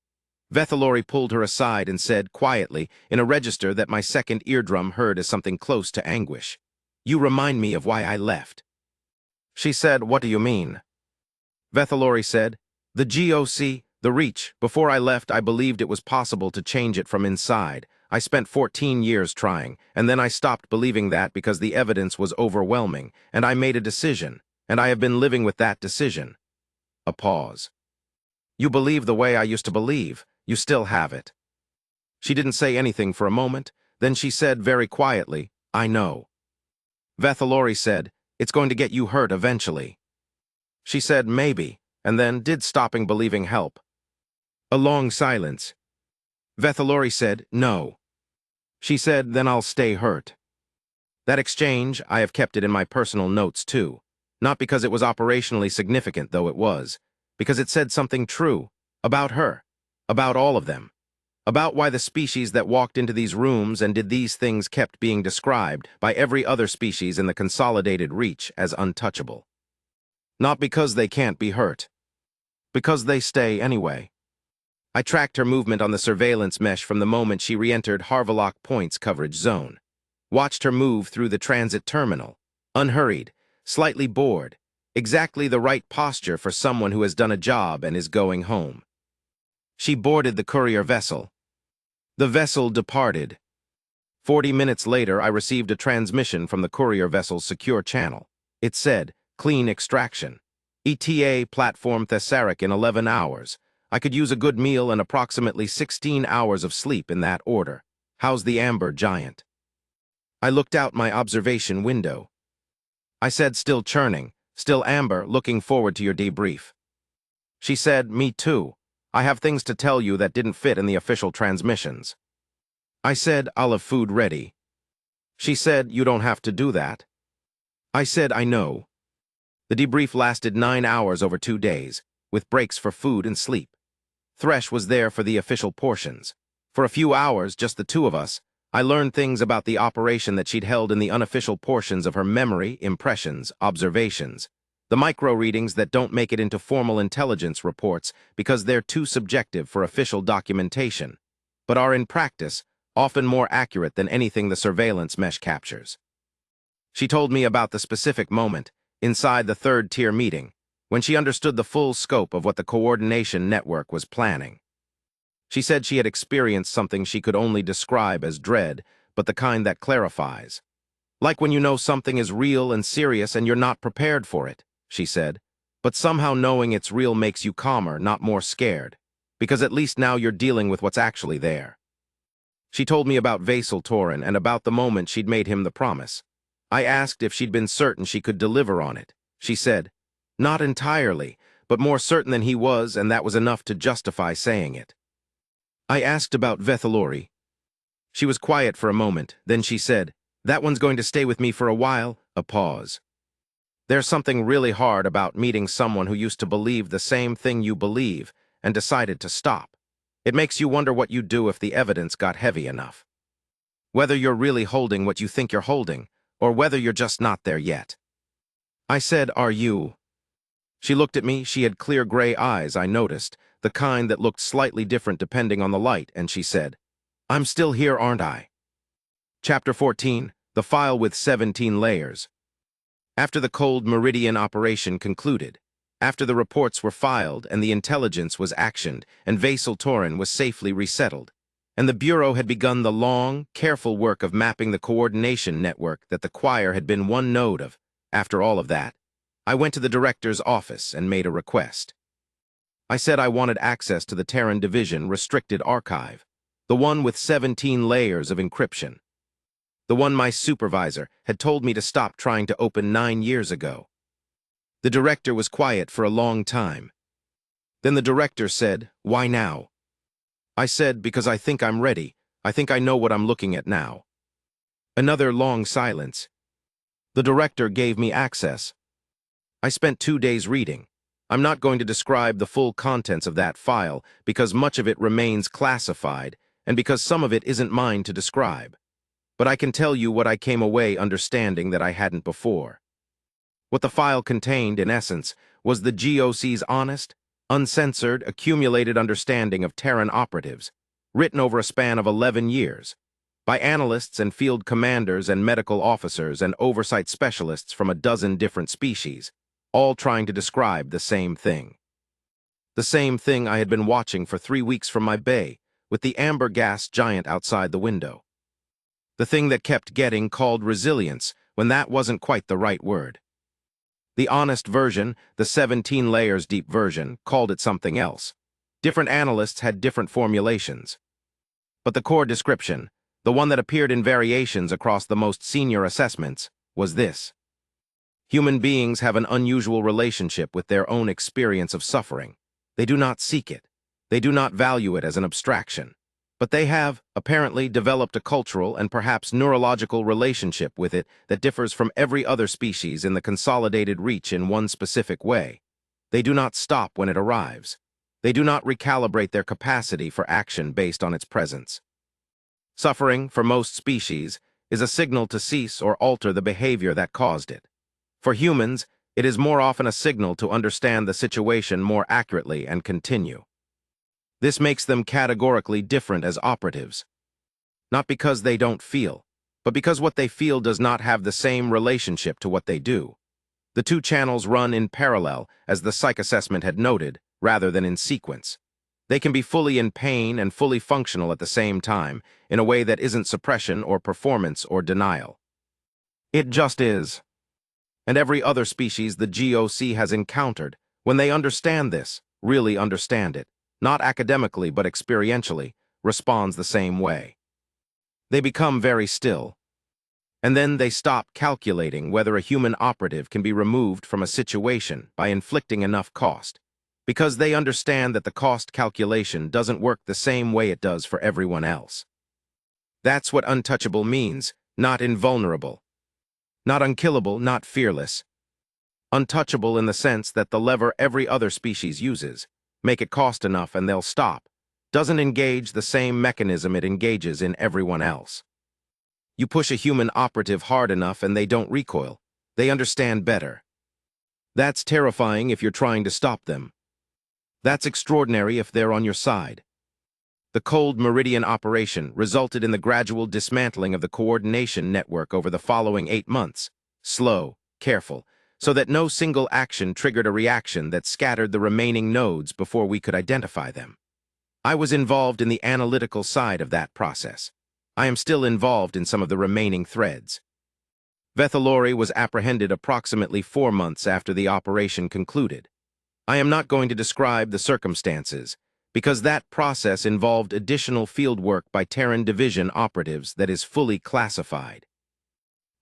Vethalori pulled her aside and said, quietly, in a register that my second eardrum heard as something close to anguish, "You remind me of why I left." She said, "What do you mean?" Vethalori said, "The GOC, The reach, before I left, I believed it was possible to change it from inside. I spent 14 years trying, and then I stopped believing that because the evidence was overwhelming, and I made a decision, and I have been living with that decision. A pause. You believe the way I used to believe. You still have it. She didn't say anything for a moment, then she said very quietly, I know. Vethalori said, it's going to get you hurt eventually. She said, maybe, and then did stopping believing help. A long silence. Vethalori said, no. She said, then I'll stay hurt. That exchange, I have kept it in my personal notes too. Not because it was operationally significant, though it was. Because it said something true. About her. About all of them. About why the species that walked into these rooms and did these things kept being described by every other species in the consolidated reach as untouchable. Not because they can't be hurt. Because they stay anyway. I tracked her movement on the surveillance mesh from the moment she re-entered Harvalok Point's coverage zone. Watched her move through the transit terminal. Unhurried, slightly bored. Exactly the right posture for someone who has done a job and is going home. She boarded the courier vessel. The vessel departed. 40 minutes later, I received a transmission from the courier vessel's secure channel. It said, clean extraction. ETA platform Thessarik in 11 hours. I could use a good meal and approximately 16 hours of sleep in that order. How's the amber giant? I looked out my observation window. I said, still churning, still amber, looking forward to your debrief. She said, me too. I have things to tell you that didn't fit in the official transmissions. I said, I'll have food ready. She said, you don't have to do that. I said, I know. The debrief lasted 9 hours over 2 days, with breaks for food and sleep. Thresh was there for the official portions. For a few hours, just the two of us, I learned things about the operation that she'd held in the unofficial portions of her memory, impressions, observations. The micro-readings that don't make it into formal intelligence reports because they're too subjective for official documentation, but are in practice often more accurate than anything the surveillance mesh captures. She told me about the specific moment, inside the third-tier meeting, when she understood the full scope of what the coordination network was planning. She said she had experienced something she could only describe as dread, but the kind that clarifies. Like when you know something is real and serious and you're not prepared for it, she said, but somehow knowing it's real makes you calmer, not more scared, because at least now you're dealing with what's actually there. She told me about Vasil Torin and about the moment she'd made him the promise. I asked if she'd been certain she could deliver on it. She said, not entirely, but more certain than he was, and that was enough to justify saying it. I asked about Vethalori. She was quiet for a moment, then she said, that one's going to stay with me for a while. A pause. There's something really hard about meeting someone who used to believe the same thing you believe and decided to stop. It makes you wonder what you'd do if the evidence got heavy enough. Whether you're really holding what you think you're holding, or whether you're just not there yet. I said, are you? She looked at me. She had clear gray eyes, I noticed, the kind that looked slightly different depending on the light, and she said, I'm still here, aren't I? Chapter 14, the file with 17 layers. After the cold meridian operation concluded, after the reports were filed and the intelligence was actioned and Vasil Torin was safely resettled, and the Bureau had begun the long, careful work of mapping the coordination network that the choir had been one node of, after all of that, I went to the director's office and made a request. I said I wanted access to the Terran Division Restricted Archive, the one with 17 layers of encryption. The one my supervisor had told me to stop trying to open 9 years ago. The director was quiet for a long time. Then the director said, why now? I said, because I think I'm ready. I think I know what I'm looking at now. Another long silence. The director gave me access. I spent 2 days reading. I'm not going to describe the full contents of that file because much of it remains classified and because some of it isn't mine to describe. But I can tell you what I came away understanding that I hadn't before. What the file contained, in essence, was the GOC's honest, uncensored, accumulated understanding of Terran operatives, written over a span of 11 years, by analysts and field commanders and medical officers and oversight specialists from a dozen different species, all trying to describe the same thing. The same thing I had been watching for 3 weeks from my bay, with the amber gas giant outside the window. The thing that kept getting called resilience, when that wasn't quite the right word. The honest version, the 17 layers deep version, called it something else. Different analysts had different formulations. But the core description, the one that appeared in variations across the most senior assessments, was this. Human beings have an unusual relationship with their own experience of suffering. They do not seek it. They do not value it as an abstraction. But they have, apparently, developed a cultural and perhaps neurological relationship with it that differs from every other species in the consolidated reach in one specific way. They do not stop when it arrives. They do not recalibrate their capacity for action based on its presence. Suffering, for most species, is a signal to cease or alter the behavior that caused it. For humans, it is more often a signal to understand the situation more accurately and continue. This makes them categorically different as operatives. Not because they don't feel, but because what they feel does not have the same relationship to what they do. The two channels run in parallel, as the psych assessment had noted, rather than in sequence. They can be fully in pain and fully functional at the same time, in a way that isn't suppression or performance or denial. It just is. And every other species the GOC has encountered, when they understand this, really understand it, not academically but experientially, responds the same way. They become very still. And then they stop calculating whether a human operative can be removed from a situation by inflicting enough cost, because they understand that the cost calculation doesn't work the same way it does for everyone else. That's what untouchable means, not invulnerable. Not unkillable, not fearless. Untouchable in the sense that the lever every other species uses, make it cost enough and they'll stop, doesn't engage the same mechanism it engages in everyone else. You push a human operative hard enough and they don't recoil. They understand better. That's terrifying if you're trying to stop them. That's extraordinary if they're on your side. The cold meridian operation resulted in the gradual dismantling of the coordination network over the following 8 months, slow, careful, so that no single action triggered a reaction that scattered the remaining nodes before we could identify them. I was involved in the analytical side of that process. I am still involved in some of the remaining threads. Vethalori was apprehended approximately 4 months after the operation concluded. I am not going to describe the circumstances, because that process involved additional field work by Terran Division operatives that is fully classified.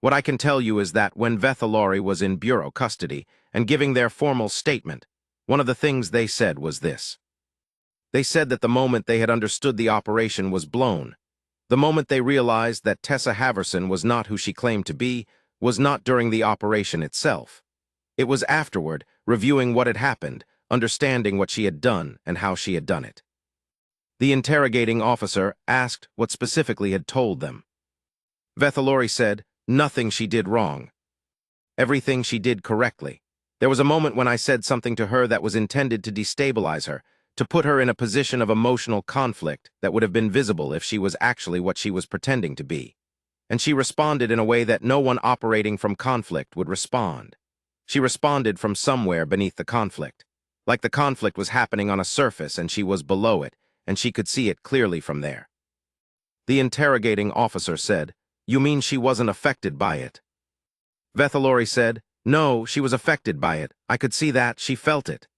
What I can tell you is that when Vethalori was in bureau custody and giving their formal statement, one of the things they said was this. They said that the moment they had understood the operation was blown, the moment they realized that Tessa Haverson was not who she claimed to be, was not during the operation itself. It was afterward, reviewing what had happened, understanding what she had done and how she had done it. The interrogating officer asked what specifically had told them. Vethalori said, nothing she did wrong. Everything she did correctly. There was a moment when I said something to her that was intended to destabilize her, to put her in a position of emotional conflict that would have been visible if she was actually what she was pretending to be. And she responded in a way that no one operating from conflict would respond. She responded from somewhere beneath the conflict, like the conflict was happening on a surface and she was below it, and she could see it clearly from there. The interrogating officer said, "You mean she wasn't affected by it?" Vethalori said, "No, she was affected by it. I could see that, she felt it."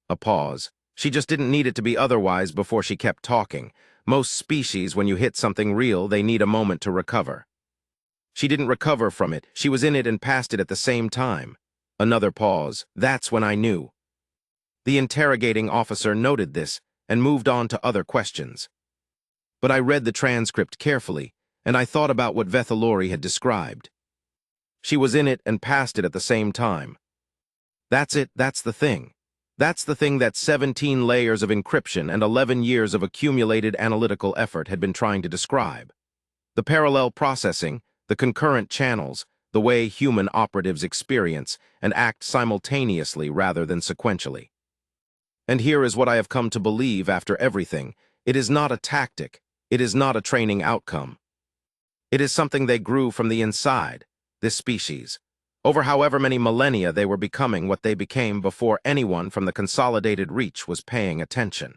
A pause. She just didn't need it to be otherwise before she kept talking. Most species, when you hit something real, they need a moment to recover. She didn't recover from it. She was in it and past it at the same time. Another pause. That's when I knew. The interrogating officer noted this and moved on to other questions. But I read the transcript carefully, and I thought about what Vethalori had described. She was in it and past it at the same time. That's it, that's the thing. That's the thing that 17 layers of encryption and 11 years of accumulated analytical effort had been trying to describe. The parallel processing, the concurrent channels, the way human operatives experience and act simultaneously rather than sequentially. And here is what I have come to believe after everything. It is not a tactic. It is not a training outcome. It is something they grew from the inside, this species. Over however many millennia they were becoming what they became before anyone from the consolidated reach was paying attention.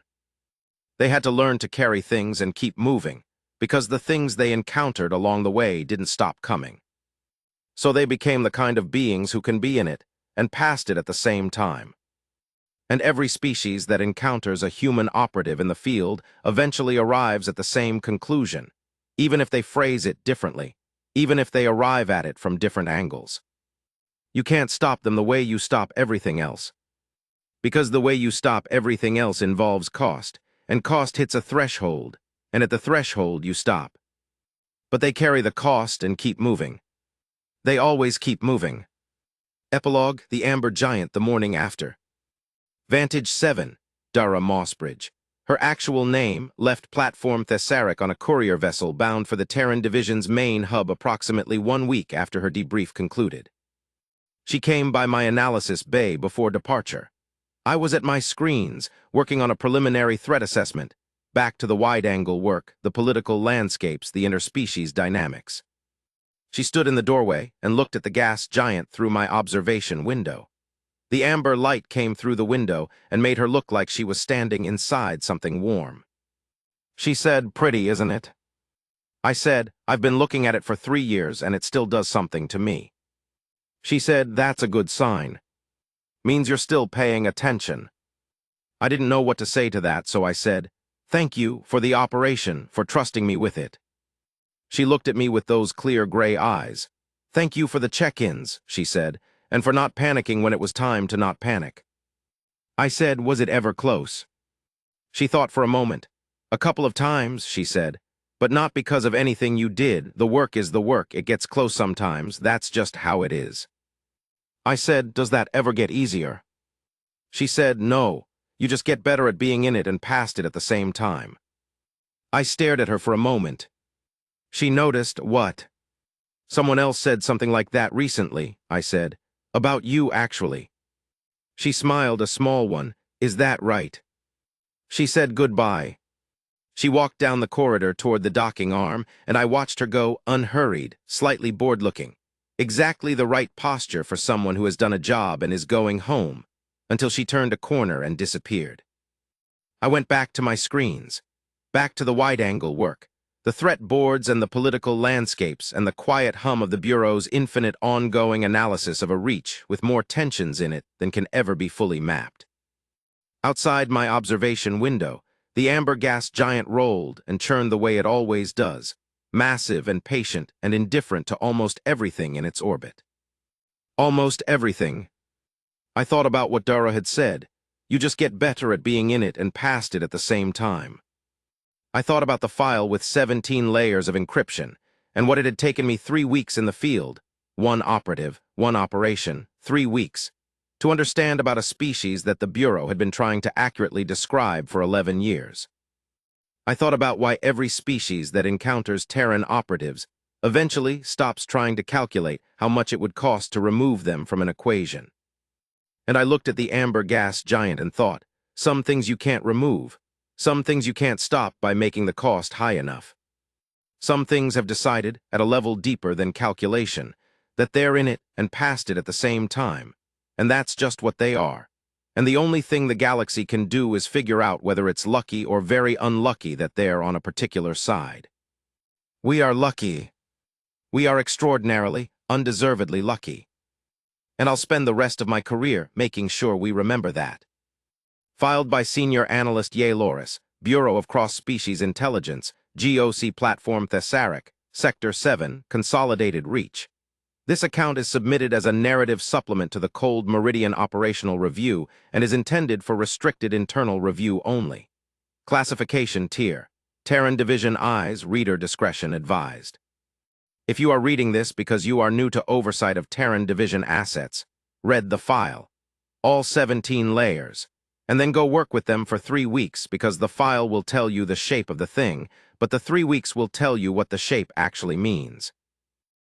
They had to learn to carry things and keep moving, because the things they encountered along the way didn't stop coming. So they became the kind of beings who can be in it and past it at the same time. And every species that encounters a human operative in the field eventually arrives at the same conclusion, even if they phrase it differently, even if they arrive at it from different angles. You can't stop them the way you stop everything else. Because the way you stop everything else involves cost, and cost hits a threshold, and at the threshold you stop. But they carry the cost and keep moving. They always keep moving. Epilogue: The Amber Giant the morning after. Vantage 7, Dara Mossbridge. Her actual name left platform Thessarik on a courier vessel bound for the Terran Division's main hub approximately 1 week after her debrief concluded. She came by my analysis bay before departure. I was at my screens, working on a preliminary threat assessment, back to the wide-angle work, the political landscapes, the interspecies dynamics. She stood in the doorway and looked at the gas giant through my observation window. The amber light came through the window and made her look like she was standing inside something warm. She said, "Pretty, isn't it?" I said, "I've been looking at it for 3 years and it still does something to me." She said, "That's a good sign. Means you're still paying attention." I didn't know what to say to that, so I said, "Thank you for the operation, for trusting me with it." She looked at me with those clear gray eyes. "Thank you for the check-ins," she said, "and for not panicking when it was time to not panic." I said, "Was it ever close?" She thought for a moment. "A couple of times," she said, "but not because of anything you did. The work is the work. It gets close sometimes. That's just how it is." I said, "Does that ever get easier?" She said, "No. You just get better at being in it and past it at the same time." I stared at her for a moment. She noticed what? "Someone else said something like that recently," I said. "About you, actually." She smiled, a small one. "Is that right?" She said goodbye. She walked down the corridor toward the docking arm, and I watched her go, unhurried, slightly bored-looking. Exactly the right posture for someone who has done a job and is going home, until she turned a corner and disappeared. I went back to my screens, back to the wide-angle work, the threat boards and the political landscapes and the quiet hum of the Bureau's infinite ongoing analysis of a reach with more tensions in it than can ever be fully mapped. Outside my observation window, the amber gas giant rolled and churned the way it always does, massive and patient and indifferent to almost everything in its orbit. Almost everything. I thought about what Dara had said. You just get better at being in it and past it at the same time. I thought about the file with 17 layers of encryption, and what it had taken me 3 weeks in the field, 1 operative, 1 operation, 3 weeks, to understand about a species that the Bureau had been trying to accurately describe for 11 years. I thought about why every species that encounters Terran operatives eventually stops trying to calculate how much it would cost to remove them from an equation. And I looked at the amber gas giant and thought, some things you can't remove. Some things you can't stop by making the cost high enough. Some things have decided, at a level deeper than calculation, that they're in it and past it at the same time, and that's just what they are. And the only thing the galaxy can do is figure out whether it's lucky or very unlucky that they're on a particular side. We are lucky. We are extraordinarily, undeservedly lucky. And I'll spend the rest of my career making sure we remember that. Filed by Senior Analyst Ye Loris, Bureau of Cross-Species Intelligence, GOC Platform Thessarik, Sector 7, Consolidated Reach. This account is submitted as a narrative supplement to the Cold Meridian Operational Review and is intended for restricted internal review only. Classification Tier. Terran Division Eyes, reader discretion advised. If you are reading this because you are new to oversight of Terran Division assets, read the file, all 17 layers, and then go work with them for 3 weeks because the file will tell you the shape of the thing, but the 3 weeks will tell you what the shape actually means.